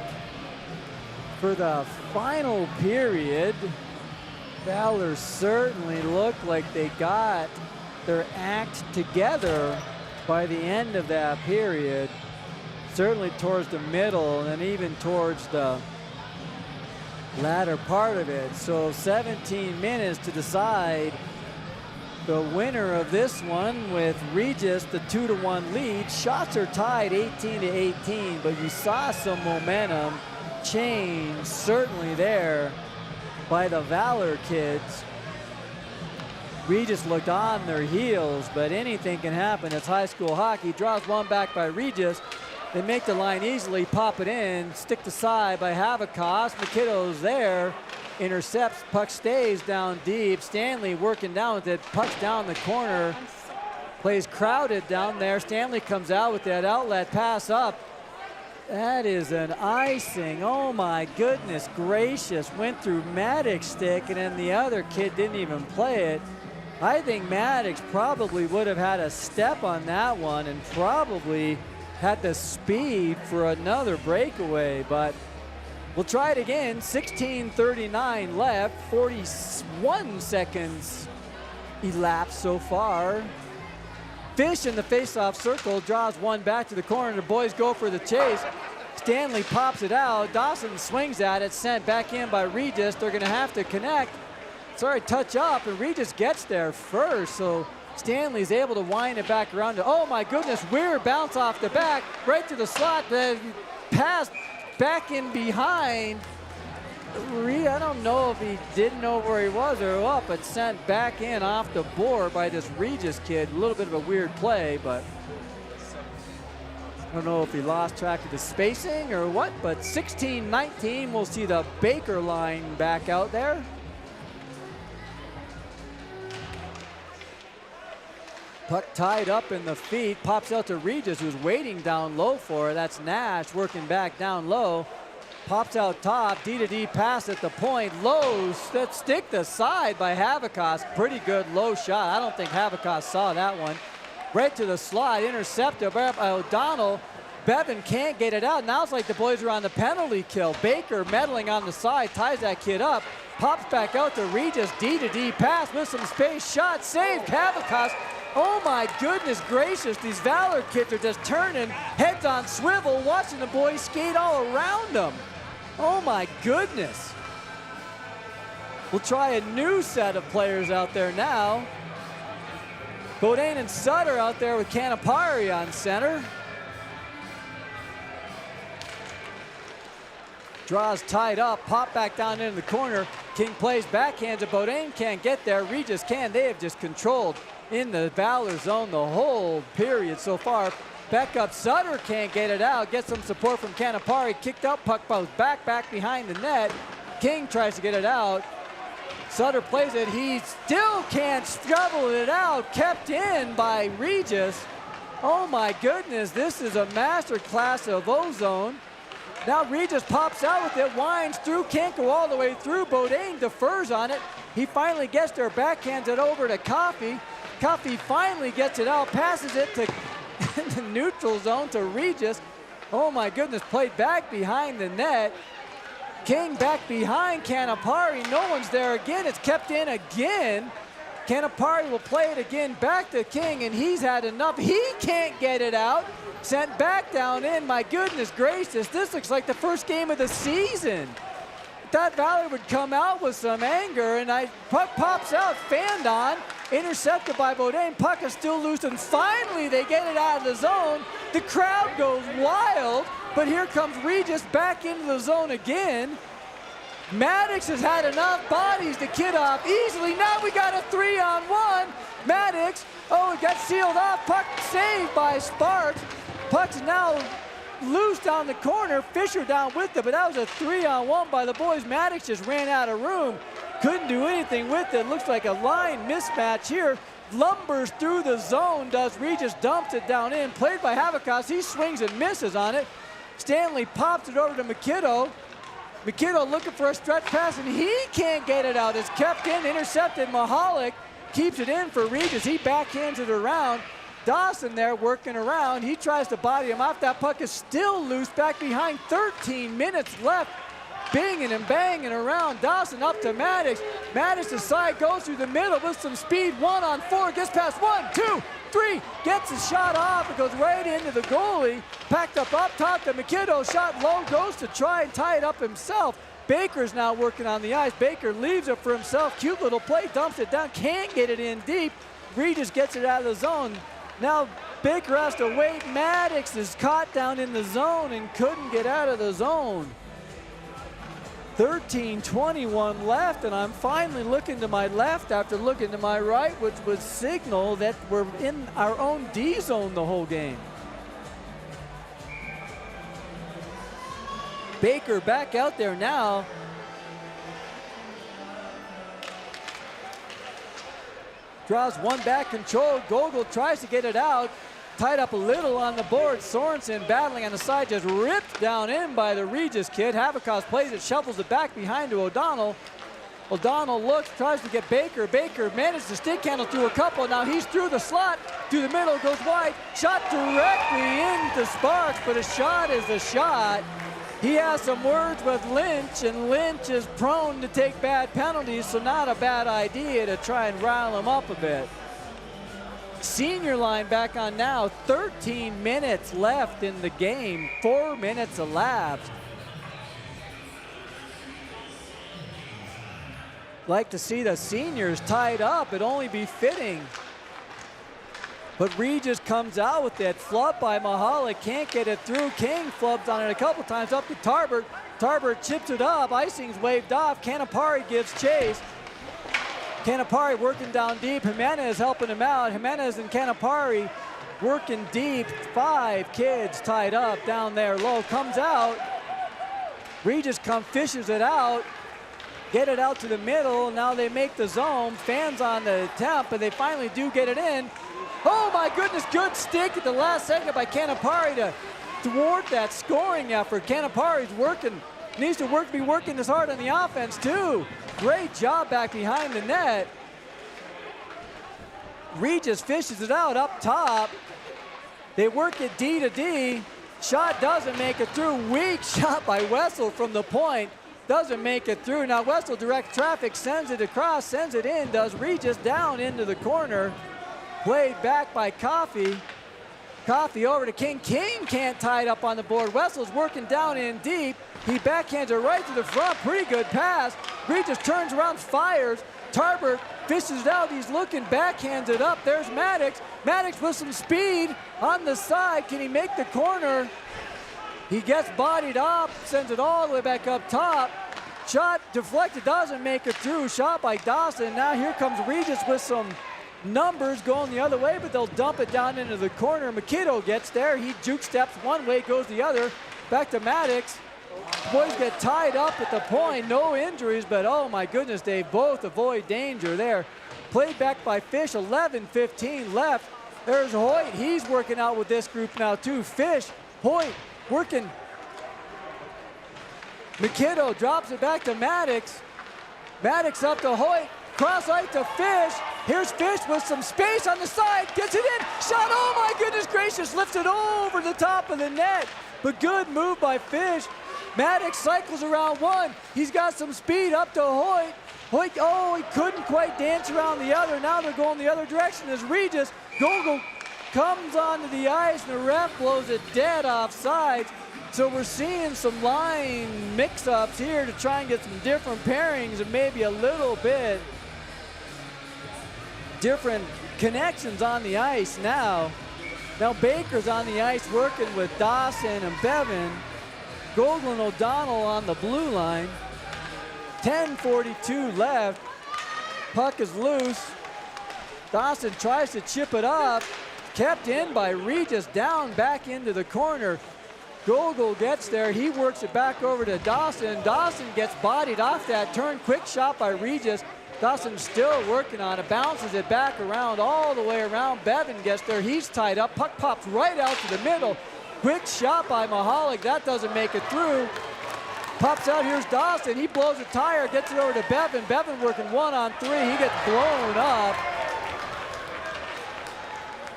for the final period. Valor certainly looked like they got their act together by the end of that period. Certainly towards the middle and even towards the latter part of it. So 17 minutes to decide the winner of this one, with Regis the 2-1 lead. Shots are tied 18-18, but you saw some momentum change certainly there by the Valor kids. Regis looked on their heels, but anything can happen. It's high school hockey. Draws one back by Regis. They make the line easily, pop it in, stick the side by Havikas. McKiddo's there. Intercepts, puck stays down deep. Stanley working down with it, pucks down the corner. Plays crowded down there. Stanley comes out with that outlet pass up. That is an icing. Oh my goodness gracious. Went through Maddox's stick, and then the other kid didn't even play it. I think Maddox probably would have had a step on that one and probably had the speed for another breakaway, but we'll try it again. 16:39 left, 41 seconds elapsed so far. Fish in the face-off circle, draws one back to the corner. The boys go for the chase. Stanley pops it out. Dawson swings at it, sent back in by Regis. They're gonna have to connect. Sorry, touch up, and Regis gets there first, so Stanley's able to wind it back around. Oh my goodness, weird bounce off the back, right to the slot. The pass back in behind. I don't know if he didn't know where he was or what, but sent back in off the board by this Regis kid. A little bit of a weird play, but I don't know if he lost track of the spacing or what, but 16-19, we'll see the Baker line back out there. Puck tied up in the feet, pops out to Regis, who's waiting down low for it. That's Nash working back down low. Pops out top, D-to-D pass at the point. Low, stick the side by Havikas. Pretty good low shot. I don't think Havikas saw that one. Right to the slot, intercepted by O'Donnell. Bevan can't get it out. Now it's like the boys are on the penalty kill. Baker meddling on the side, ties that kid up. Pops back out to Regis, D-to-D pass with some space. Shot saved, Havikas. Oh my goodness gracious, these Valor kids are just turning, heads on swivel, watching the boys skate all around them. Oh my goodness. We'll try a new set of players out there now. Bodine and Sutter out there with Canapari on center. Draws tied up, pop back down into the corner. King plays backhands, and Bodine can't get there. Regis can. They have just controlled in the Valor zone the whole period so far. Back up, Sutter can't get it out. Gets some support from Canapari. Kicked up, puck bounce back behind the net. King tries to get it out. Sutter plays it. He still can't shovel it out. Kept in by Regis. Oh my goodness, this is a master class of ozone. Now Regis pops out with it, winds through, can't go all the way through. Bodine defers on it. He finally gets there, backhands it over to Coffey. Coffey finally gets it out, passes it to the neutral zone to Regis. Oh my goodness, played back behind the net. King back behind Canapari. No one's there again. It's kept in again. Canapari will play it again back to King, and he's had enough. He can't get it out. Sent back down in. My goodness gracious, this looks like the first game of the season. Thought Valor would come out with some anger, and puck pops out, fanned on, intercepted by Bodine. Puck is still loose, and finally they get it out of the zone. The crowd goes wild, but here comes Regis back into the zone again. Maddox has had enough, bodies the kid off easily. Now we got a 3-on-1. Maddox, oh, it got sealed off. Puck saved by Sparks. Puck's now loose down the corner. Fisher down with it, but that was a 3-on-1 by the boys. Maddox just ran out of room. Couldn't do anything with it. Looks like a line mismatch here. Lumbers through the zone, does Regis, dumps it down in. Played by Havikas. He swings and misses on it. Stanley pops it over to McKiddo. McKiddo looking for a stretch pass, and he can't get it out. It's kept in, intercepted. Mahalik keeps it in for Regis. He backhands it around. Dawson there working around. He tries to body him off. That puck is still loose back behind. 13 minutes left. Binging and banging around. Dawson up to Maddox. Maddox to side, goes through the middle with some speed. 1-on-4, gets past 1, 2, 3. Gets a shot off. It goes right into the goalie. Packed up top to McKiddo. Shot low, goes to try and tie it up himself. Baker's now working on the ice. Baker leaves it for himself. Cute little play, dumps it down. Can't get it in deep. Regis gets it out of the zone. Now Baker has to wait. Maddox is caught down in the zone and couldn't get out of the zone. 13:21 left, and I'm finally looking to my left after looking to my right, which would signal that we're in our own D zone the whole game. Baker back out there now. Draws one back control. Gogol tries to get it out. Tied up a little on the board. Sorensen battling on the side, just ripped down in by the Regis kid. Havikos plays it, shovels it back behind to O'Donnell. O'Donnell looks, tries to get Baker. Baker managed to stick handle through a couple. Now he's through the slot, through the middle, goes wide. Shot directly into Sparks, but a shot is a shot. He has some words with Lynch, and Lynch is prone to take bad penalties, so not a bad idea to try and rile him up a bit. Senior line back on now. 13 minutes left in the game. 4 minutes elapsed. Like to see the seniors tied up. It'd only be fitting. But Regis comes out with it. Flub by Mahalik. Can't get it through. King flubs on it a couple times up to Tarbert. Tarbert chips it up. Icing's waved off. Canapari gives chase. Canapari working down deep. Jimenez helping him out. Jimenez and Canapari working deep. 5 kids tied up down there low. Comes out. Regis fishes it out. Get it out to the middle. Now they make the zone. Fans on the temp, and they finally do get it in. Oh my goodness, good stick at the last second by Canapari to thwart that scoring effort. Canapari's working, needs to be working as hard on the offense too. Great job back behind the net. Regis fishes it out up top. They work it D to D. Shot doesn't make it through. Weak shot by Wessel from the point. Doesn't make it through. Now Wessel direct traffic, sends it across, sends it in, does Regis down into the corner. Played back by Coffey. Coffey over to King. King can't tie it up on the board. Wessel's working down in deep. He backhands it right to the front. Pretty good pass. Regis turns around, fires. Tarbert fishes it out. He's looking, backhands it up. There's Maddox. Maddox with some speed on the side. Can he make the corner? He gets bodied up, sends it all the way back up top. Shot deflected, doesn't make it through. Shot by Dawson. Now here comes Regis with some numbers going the other way, but they'll dump it down into the corner. McKiddo gets there. He juke steps one way, goes the other. Back to Maddox. Boys get tied up at the point. No injuries, but oh my goodness, they both avoid danger there. Played back by Fish. 11:15 left. There's Hoyt. He's working out with this group now too. Fish, Hoyt working. McKiddo drops it back to Maddox. Maddox up to Hoyt. Cross ice to Fish. Here's Fish with some space on the side. Gets it in. Shot. Oh my goodness gracious. Lifts it over the top of the net. But good move by Fish. Maddox cycles around one. He's got some speed up to Hoyt. Hoyt, oh, he couldn't quite dance around the other. Now they're going the other direction as Regis. Gogol comes onto the ice and the ref blows it dead offside. So we're seeing some line mix-ups here to try and get some different pairings and maybe a little bit different connections on the ice now. Now Baker's on the ice working with Dawson and Bevan. Gogol and O'Donnell on the blue line. 10:42 left. Puck is loose. Dawson tries to chip it up. Kept in by Regis, down back into the corner. Gogol gets there. He works it back over to Dawson. Dawson gets bodied off that turn. Quick shot by Regis. Dawson still working on it. Bounces it back around, all the way around. Bevan gets there. He's tied up. Puck pops right out to the middle. Quick shot by Mahalik. That doesn't make it through. Pops out. Here's Dawson. He blows a tire. Gets it over to Bevan. Bevan working 1-on-3. He gets blown up.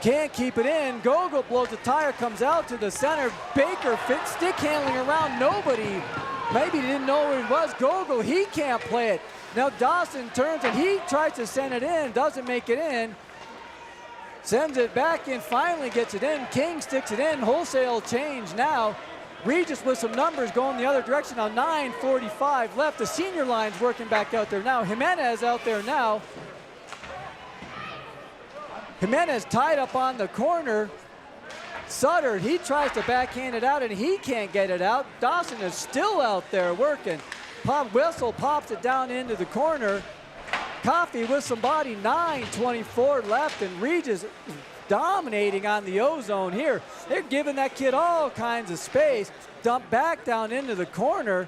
Can't keep it in. Gogol blows the tire, comes out to the center. Baker stick handling around nobody. Maybe didn't know where he was. Gogol, he can't play it. Now Dawson turns and he tries to send it in, doesn't make it in. Sends it back in, finally gets it in. King sticks it in, wholesale change now. Regis with some numbers going the other direction now. 9:45 left. The senior line's working back out there now. Jimenez out there now. Jimenez tied up on the corner. Sutter, he tries to backhand it out and he can't get it out. Dawson is still out there working. Whistle pops it down into the corner. Coffee with some body, 9:24 left, and Regis dominating on the O-zone here. They're giving that kid all kinds of space. Dump back down into the corner.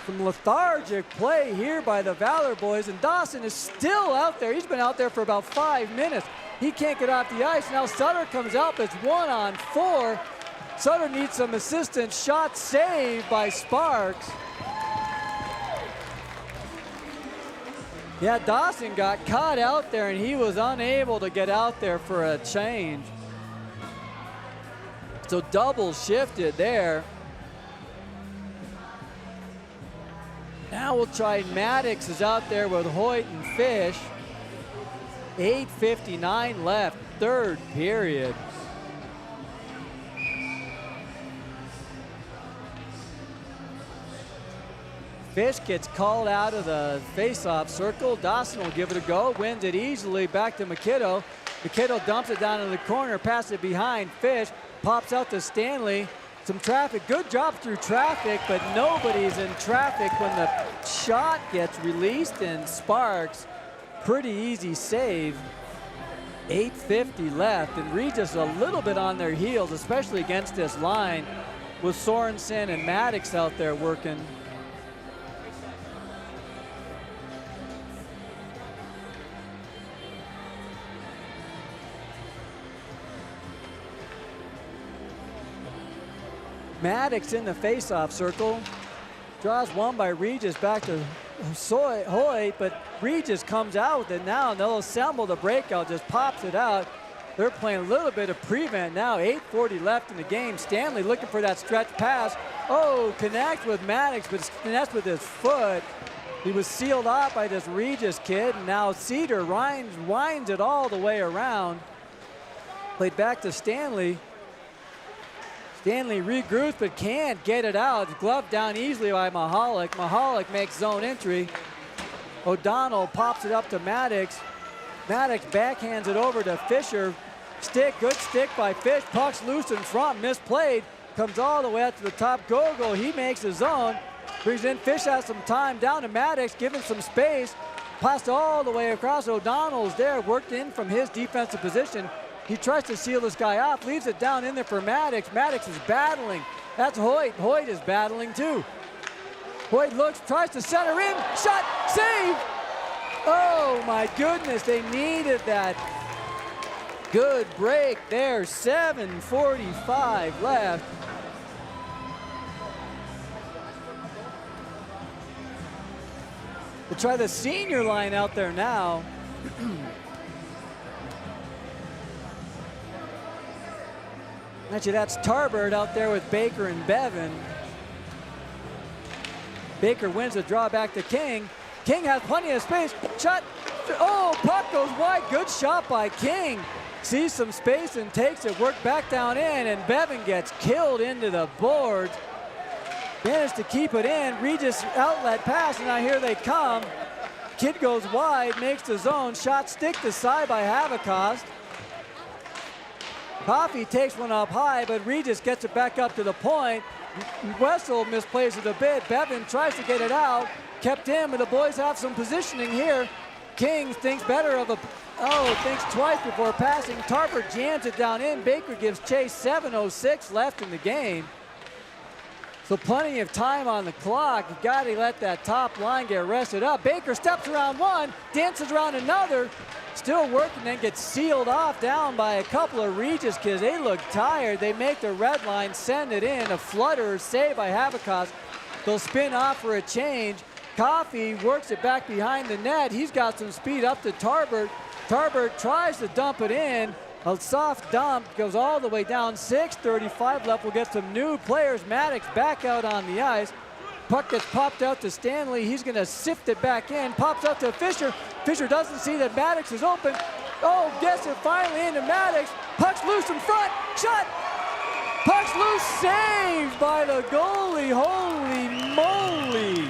Some lethargic play here by the Valor boys, and Dawson is still out there. He's been out there for about 5 minutes. He can't get off the ice. Now Sutter comes out, it's 1-on-4. Sutter needs some assistance. Shot saved by Sparks. Yeah, Dawson got caught out there and he was unable to get out there for a change. So double shifted there. Now we'll try Maddox is out there with Hoyt and Fish. 8:59 left, third period. Fish gets called out of the face-off circle. Dawson will give it a go, wins it easily back to McKitto. McKitto dumps it down in the corner, passes it behind Fish, pops out to Stanley. Some traffic, good job through traffic, but nobody's in traffic when the shot gets released, and Sparks, pretty easy save. 8:50 left, and Regis a little bit on their heels, especially against this line with Sorensen and Maddox out there working. Maddox in the face-off circle. Draws one by Regis back to Hoyt, but Regis comes out with it now, and they'll assemble the breakout, just pops it out. They're playing a little bit of prevent now. 8:40 left in the game. Stanley looking for that stretch pass. Oh, connect with Maddox, but connects with his foot. He was sealed off by this Regis kid, and now Cedar winds it all the way around. Played back to Stanley. Stanley regroups but can't get it out. It's gloved down easily by Mahalik. Mahalik makes zone entry. O'Donnell pops it up to Maddox. Maddox backhands it over to Fisher. Good stick by Fish. Puck's loose in front, misplayed. Comes all the way up to the top. Gogol, he makes his zone. Brings in Fish, has some time down to Maddox, giving some space. Passed all the way across. O'Donnell's there, worked in from his defensive position. He tries to seal this guy off, leaves it down in there for Maddox. Maddox is battling. That's Hoyt. Hoyt is battling too. Hoyt looks, tries to center in. Shot, save! Oh my goodness, they needed that. Good break there. 7:45 left. We'll try the senior line out there now. Actually, that's Tarbert out there with Baker and Bevan. Baker wins the draw back to King. King has plenty of space. Shot. Oh, puck goes wide. Good shot by King. Sees some space and takes it. Work back down in, and Bevan gets killed into the boards. Managed to keep it in. Regis outlet pass, and now here they come. Kid goes wide, makes the zone. Shot stick to side by Havakost. Coffee takes one up high, but Regis gets it back up to the point. Wessel misplays it a bit. Bevan tries to get it out. Kept in, but the boys have some positioning here. King thinks better of thinks twice before passing. Tarbert jams it down in. Baker gives chase. 7:06 left in the game. So plenty of time on the clock. You gotta let that top line get rested up. Baker steps around one, dances around another. Still working, then gets sealed off down by a couple of Regis kids. They look tired. They make the red line, send it in. A flutter saved by Havakost. They'll spin off for a change. Coffee works it back behind the net. He's got some speed up to Tarbert. Tarbert tries to dump it in. A soft dump goes all the way down. 6:35 left. We'll get some new players. Maddox back out on the ice. Puck gets popped out to Stanley. He's going to sift it back in. Pops out to Fisher. Fisher doesn't see that Maddox is open. Oh, gets it finally into Maddox. Puck's loose in front. Shot. Puck's loose. Saved by the goalie. Holy moly.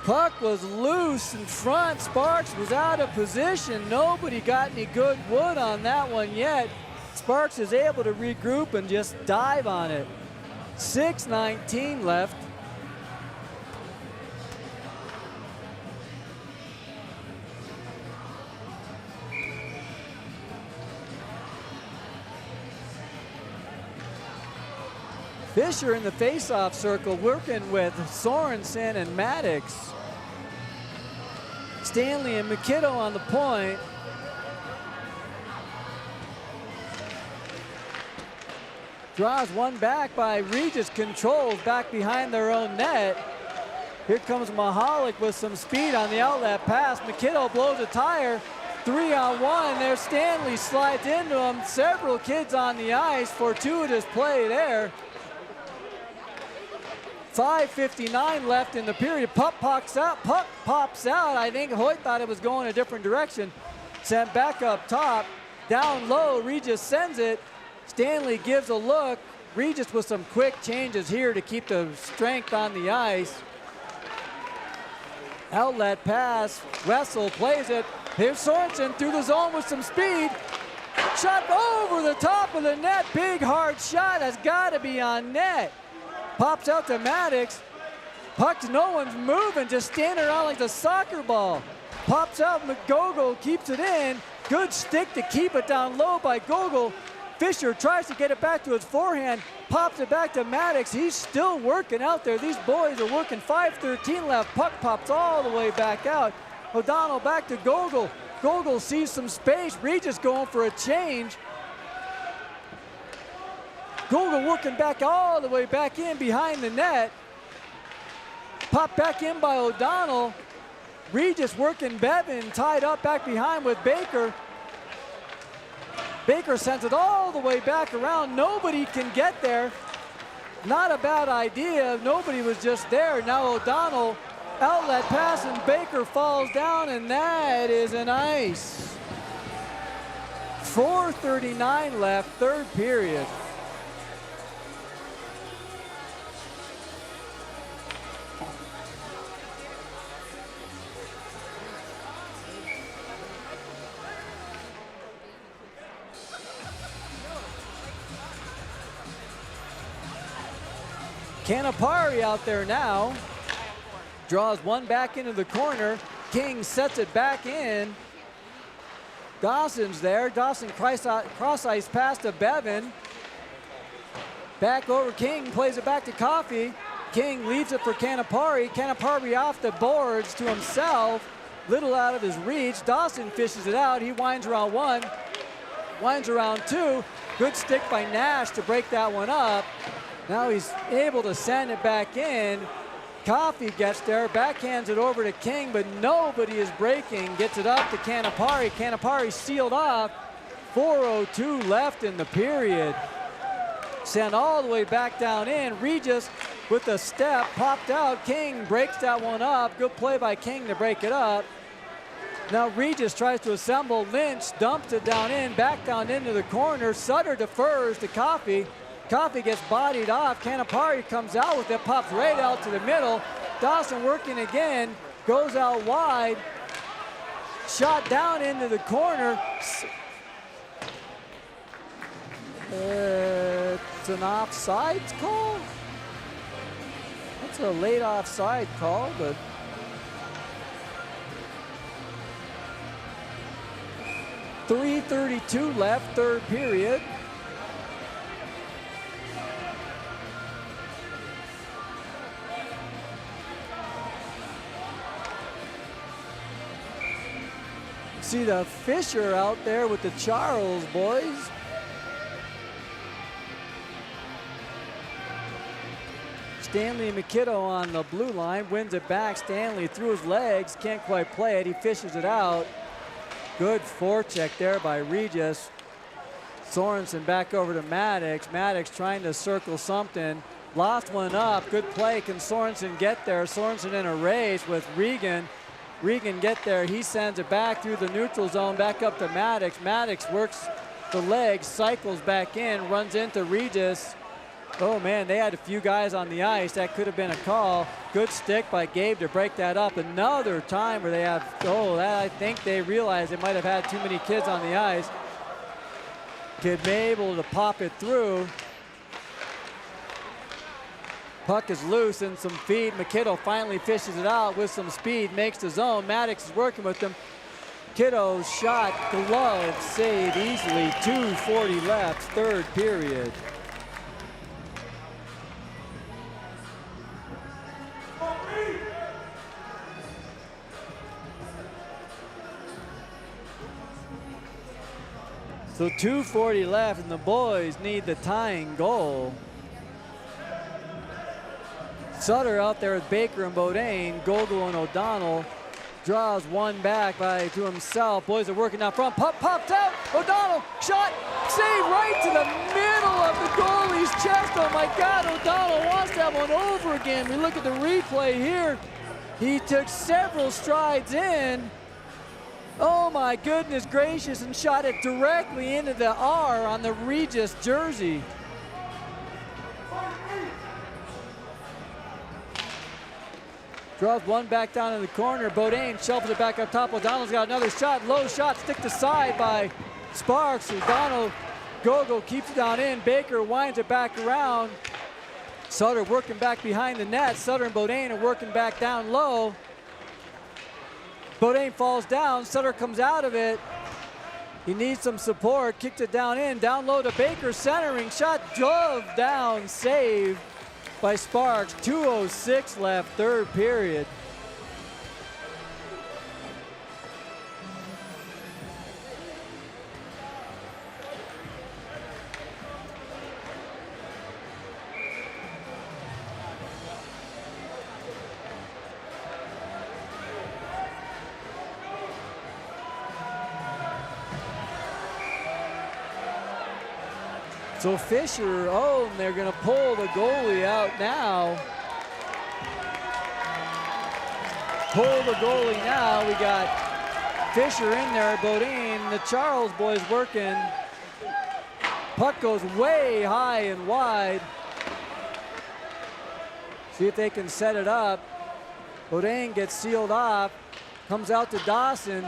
Puck was loose in front. Sparks was out of position. Nobody got any good wood on that one yet. Sparks is able to regroup and just dive on it. 6:19 left. Fisher in the face-off circle working with Sorensen and Maddox. Stanley and McKiddo on the point. Draws one back by Regis, controls back behind their own net. Here comes Mahalik with some speed on the outlet pass. McKiddo blows a tire. 3-on-1 there. Stanley slides into him. Several kids on the ice. Fortuitous play there. 5:59 left in the period. Puck pops out. I think Hoyt thought it was going a different direction. Sent back up top. Down low, Regis sends it. Stanley gives a look. Regis with some quick changes here to keep the strength on the ice. Outlet pass. Wessel plays it. Here's Sorensen through the zone with some speed. Shot over the top of the net. Big hard shot has got to be on net. Pops out to Maddox. Puck, no one's moving, just standing around like the soccer ball. Pops out, McGogle keeps it in. Good stick to keep it down low by Gogol. Fisher tries to get it back to his forehand. Pops it back to Maddox. He's still working out there. These boys are working. 5:13 left. Puck pops all the way back out. O'Donnell back to Gogol. Gogol sees some space. Regis going for a change. Gogol working back all the way back in behind the net. Popped back in by O'Donnell. Regis working Bevan, tied up back behind with Baker. Baker sends it all the way back around. Nobody can get there. Not a bad idea. Nobody was just there. Now O'Donnell, outlet pass, and Baker falls down, and that is an ice. 4:39 left, third period. Canapari out there now. Draws one back into the corner. King sets it back in. Dawson's there. Dawson cross ice pass to Bevan. Back over King, plays it back to Coffey. King leaves it for Canapari. Canapari off the boards to himself. Little out of his reach. Dawson fishes it out. He winds around one. Winds around two. Good stick by Nash to break that one up. Now he's able to send it back in. Coffey gets there, backhands it over to King, but nobody is breaking. Gets it up to Canapari. Canapari sealed off. 4:02 left in the period. Sent all the way back down in. Regis with a step, popped out. King breaks that one up. Good play by King to break it up. Now Regis tries to assemble. Lynch dumps it down in, back down into the corner. Sutter defers to Coffey. Coffey gets bodied off. Canapari comes out with it, pops right out to the middle. Dawson working again, goes out wide. Shot down into the corner. It's an offside call. That's a late offside call, but .332 left, third period. See the Fisher out there with the Charles boys. Stanley McKiddo on the blue line, wins it back. Stanley through his legs, can't quite play it. He fishes it out. Good forecheck there by Regis. Sorensen back over to Maddox. Maddox trying to circle something. Lost one up. Good play. Can Sorensen get there? Sorensen in a race with Regan. Regan get there. He sends it back through the neutral zone, back up to Maddox. Maddox works the legs, cycles back in, runs into Regis. Oh man, they had a few guys on the ice. That could have been a call. Good stick by Gabe to break that up. Another time where they have, I think they realized they might have had too many kids on the ice. Kid may able to pop it through. Puck is loose and some feed. McKitto finally fishes it out with some speed, makes the zone. Maddox is working with them. Kiddo's shot, glove, saved easily. 2:40 left, third period. So 2:40 left, and the boys need the tying goal. Sutter out there with Baker and Bodine. Gogol and O'Donnell draws one back to himself. Boys are working down front. Puck popped out. O'Donnell shot, save right to the middle of the goalie's chest. Oh my God, O'Donnell wants that one over again. We look at the replay here. He took several strides in. Oh my goodness gracious, and shot it directly into the R on the Regis jersey. Draws one back down in the corner. Bodine shovels it back up top. O'Donnell's got another shot. Low shot, stick to side by Sparks. O'Donnell, Gogo keeps it down in. Baker winds it back around. Sutter working back behind the net. Sutter and Bodine are working back down low. Bodine falls down. Sutter comes out of it. He needs some support. Kicked it down in. Down low to Baker. Centering shot. Drove down. Save by Sparks. 2:06 left, third period. So Fisher, and they're gonna pull the goalie out now. Pull the goalie now. We got Fisher in there, Bodine. The Charles boys working. Puck goes way high and wide. See if they can set it up. Bodine gets sealed off. Comes out to Dawson.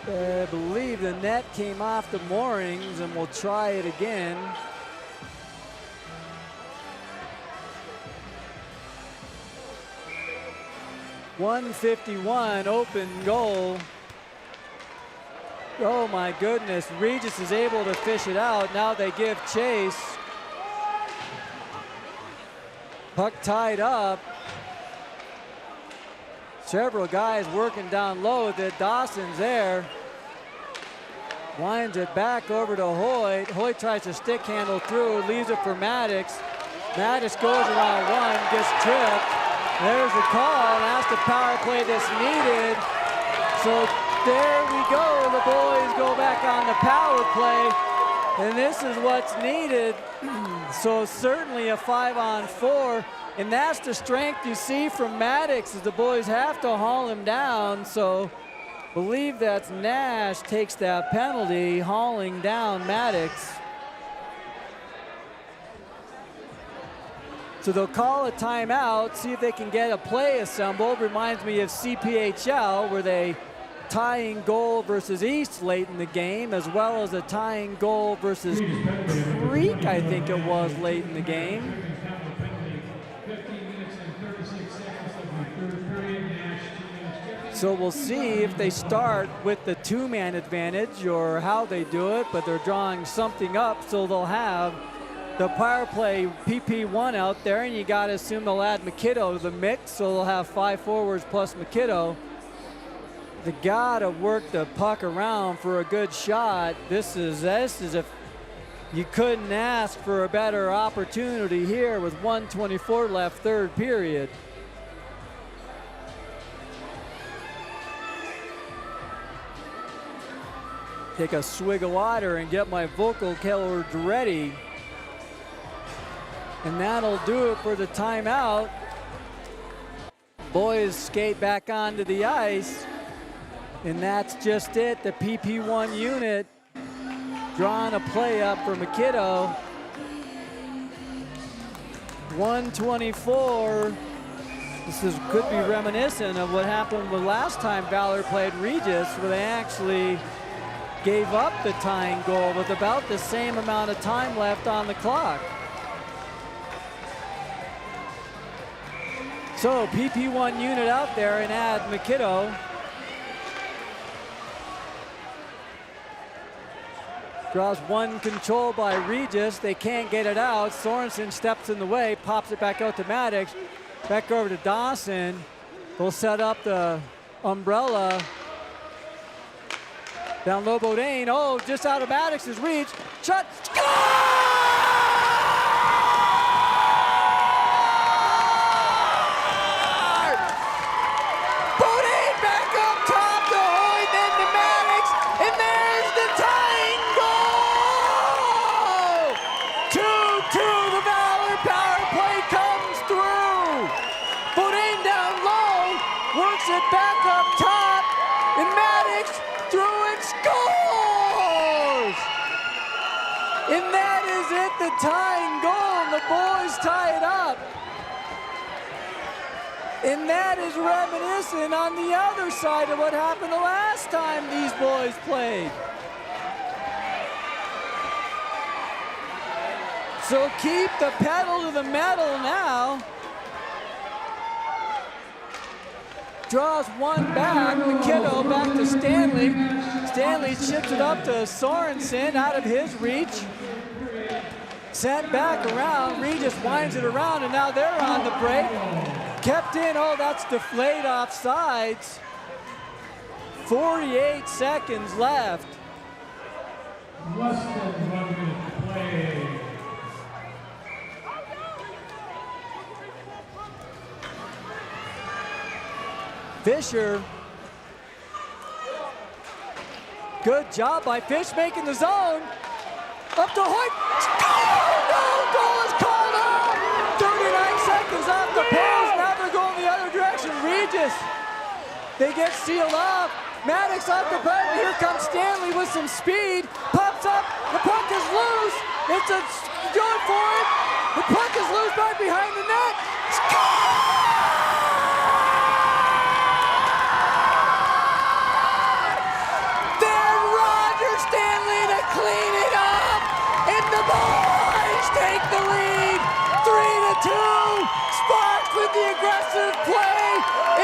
I believe the net came off the moorings, and we'll try it again. .151 open goal. Oh my goodness, Regis is able to fish it out. Now they give chase. Puck tied up. Several guys working down low. Dawson's there. Winds it back over to Hoyt. Hoyt tries to stick handle through, leaves it for Maddox. Maddox goes around one, gets tripped. There's the call, and that's the power play that's needed. So there we go. The boys go back on the power play, and this is what's needed. So certainly a 5-on-4. And that's the strength you see from Maddox, is the boys have to haul him down. So believe that's Nash takes that penalty, hauling down Maddox. So they'll call a timeout, see if they can get a play assembled. Reminds me of CPHL, where they tying goal versus East late in the game, as well as a tying goal versus Creek, I think it was, late in the game. So we'll see if they start with the two-man advantage or how they do it, but they're drawing something up, so they'll have the power play PP1 out there, and you got to assume they'll add McKitto to the mix, so they'll have 5 forwards plus McKitto. They got to work the puck around for a good shot. This is a You couldn't ask for a better opportunity here with 1:24 left, third period. Take a swig of water and get my vocal cords ready. And that'll do it for the timeout. Boys skate back onto the ice. And that's just it. The PP1 unit drawing a play up for McKiddo. 1:24. Could be reminiscent of what happened the last time Valor played Regis, where they actually gave up the tying goal with about the same amount of time left on the clock. So PP1 unit out there and add McKiddo. Draws one control by Regis. They can't get it out. Sorensen steps in the way, pops it back out to Maddox. Back over to Dawson. We'll set up the umbrella. Down low Bodine. Oh, just out of Maddox's reach. Shot. Score! Bodine back up top to Hoyt, then to Maddox, and there's the tying goal! 2-2, the Valor power play comes through. Bodine down low, works it back up top, and Maddox through and scores! And that is it, the tying goal, and the boys tie it up. And that is reminiscent on the other side of what happened the last time these boys played. So keep the pedal to the metal now. Draws one back, McKiddo back to Stanley. Stanley chips it up to Sorensen out of his reach. Sent back around, Regis winds it around, and now they're on the break. Kept in, oh, that's deflated off sides. 48 seconds left. Less than 1 minute to play. Fisher. Good job by Fish making the zone. Up to Hoyt. Oh, no, goal is called off. 39 seconds off the post. Now they're going the other direction. Regis. They get sealed off. Maddox off the button. Here comes Stanley with some speed. Pops up. The puck is loose. It's going for it. The puck is loose right behind the net. Score! Stanley to clean it up, and the boys take the lead, 3-2. Sparks with the aggressive play,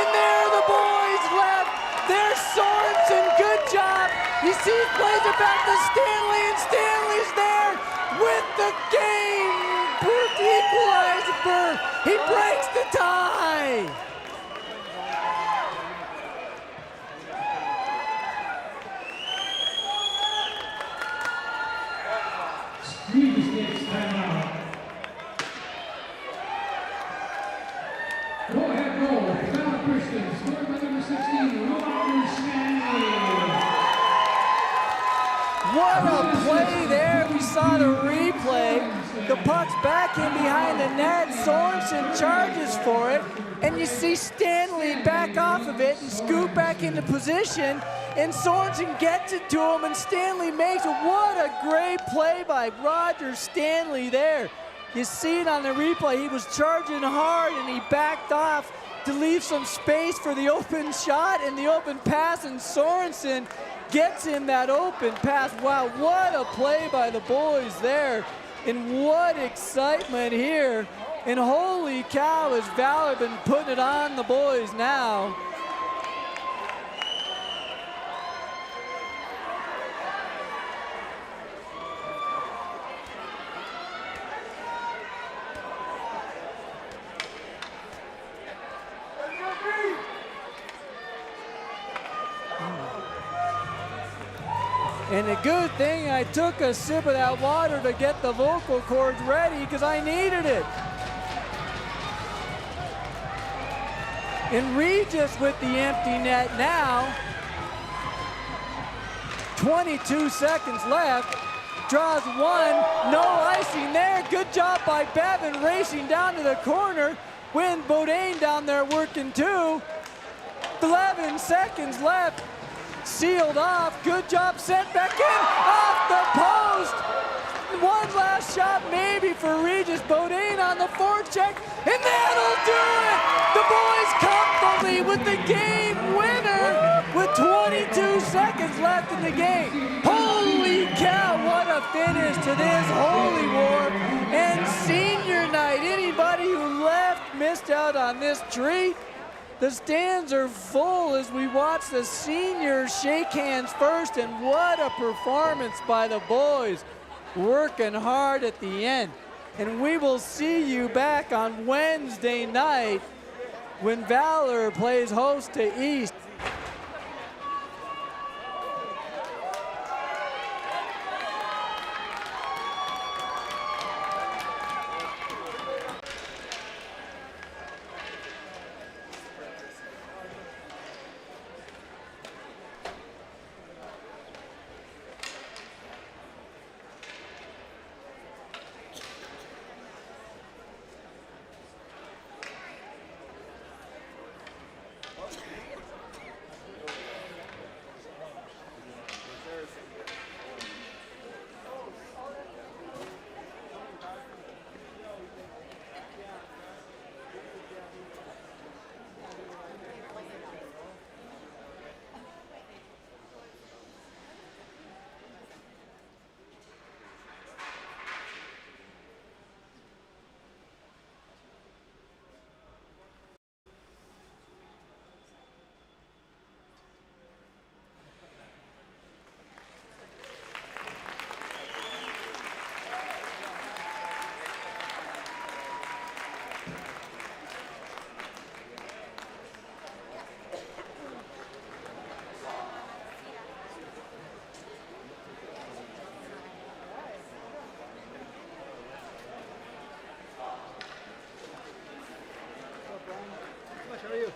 and there the boys left. There's Sorensen, good job. You see he plays it back to Stanley, and Stanley's there with the game equalizer. He breaks the tie. Regis takes timeout. Go ahead, goal. Valor Christian, scored by number 16, Roger Stanley. What a play there. We saw the replay. The puck's back in behind the net. Sorensen charges for it. And you see Stanley back off of it and scoot back into position. And Sorensen gets it to him, and Stanley makes it. What a great play by Roger Stanley there. You see it on the replay. He was charging hard, and he backed off to leave some space for the open shot and the open pass, and Sorensen gets him that open pass. Wow, what a play by the boys there. And what excitement here. And holy cow, has Valor been putting it on the boys now. And a good thing I took a sip of that water to get the vocal cords ready because I needed it. And Regis with the empty net now. 22 seconds left. Draws one. No icing there. Good job by Bevan racing down to the corner. Win Bodine down there working too. 11 seconds left. Sealed off. Good job. Sent back in. Off the post. One last shot maybe for Regis. Bodine on the forecheck. And that'll do it. The boys comfortably with the game winner with 22 seconds left in the game. Holy cow, what a finish to this Holy War and senior night. Anybody who left missed out on this treat. The stands are full as we watch the seniors shake hands first, and what a performance by the boys, working hard at the end. And we will see you back on Wednesday night when Valor plays host to East. How are you?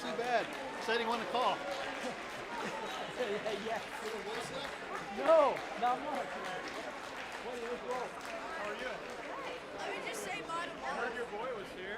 Too bad. Exciting one to call. Yeah. No, not much. What do you roll? How are you? Let me just say bottom I heard your boy was here.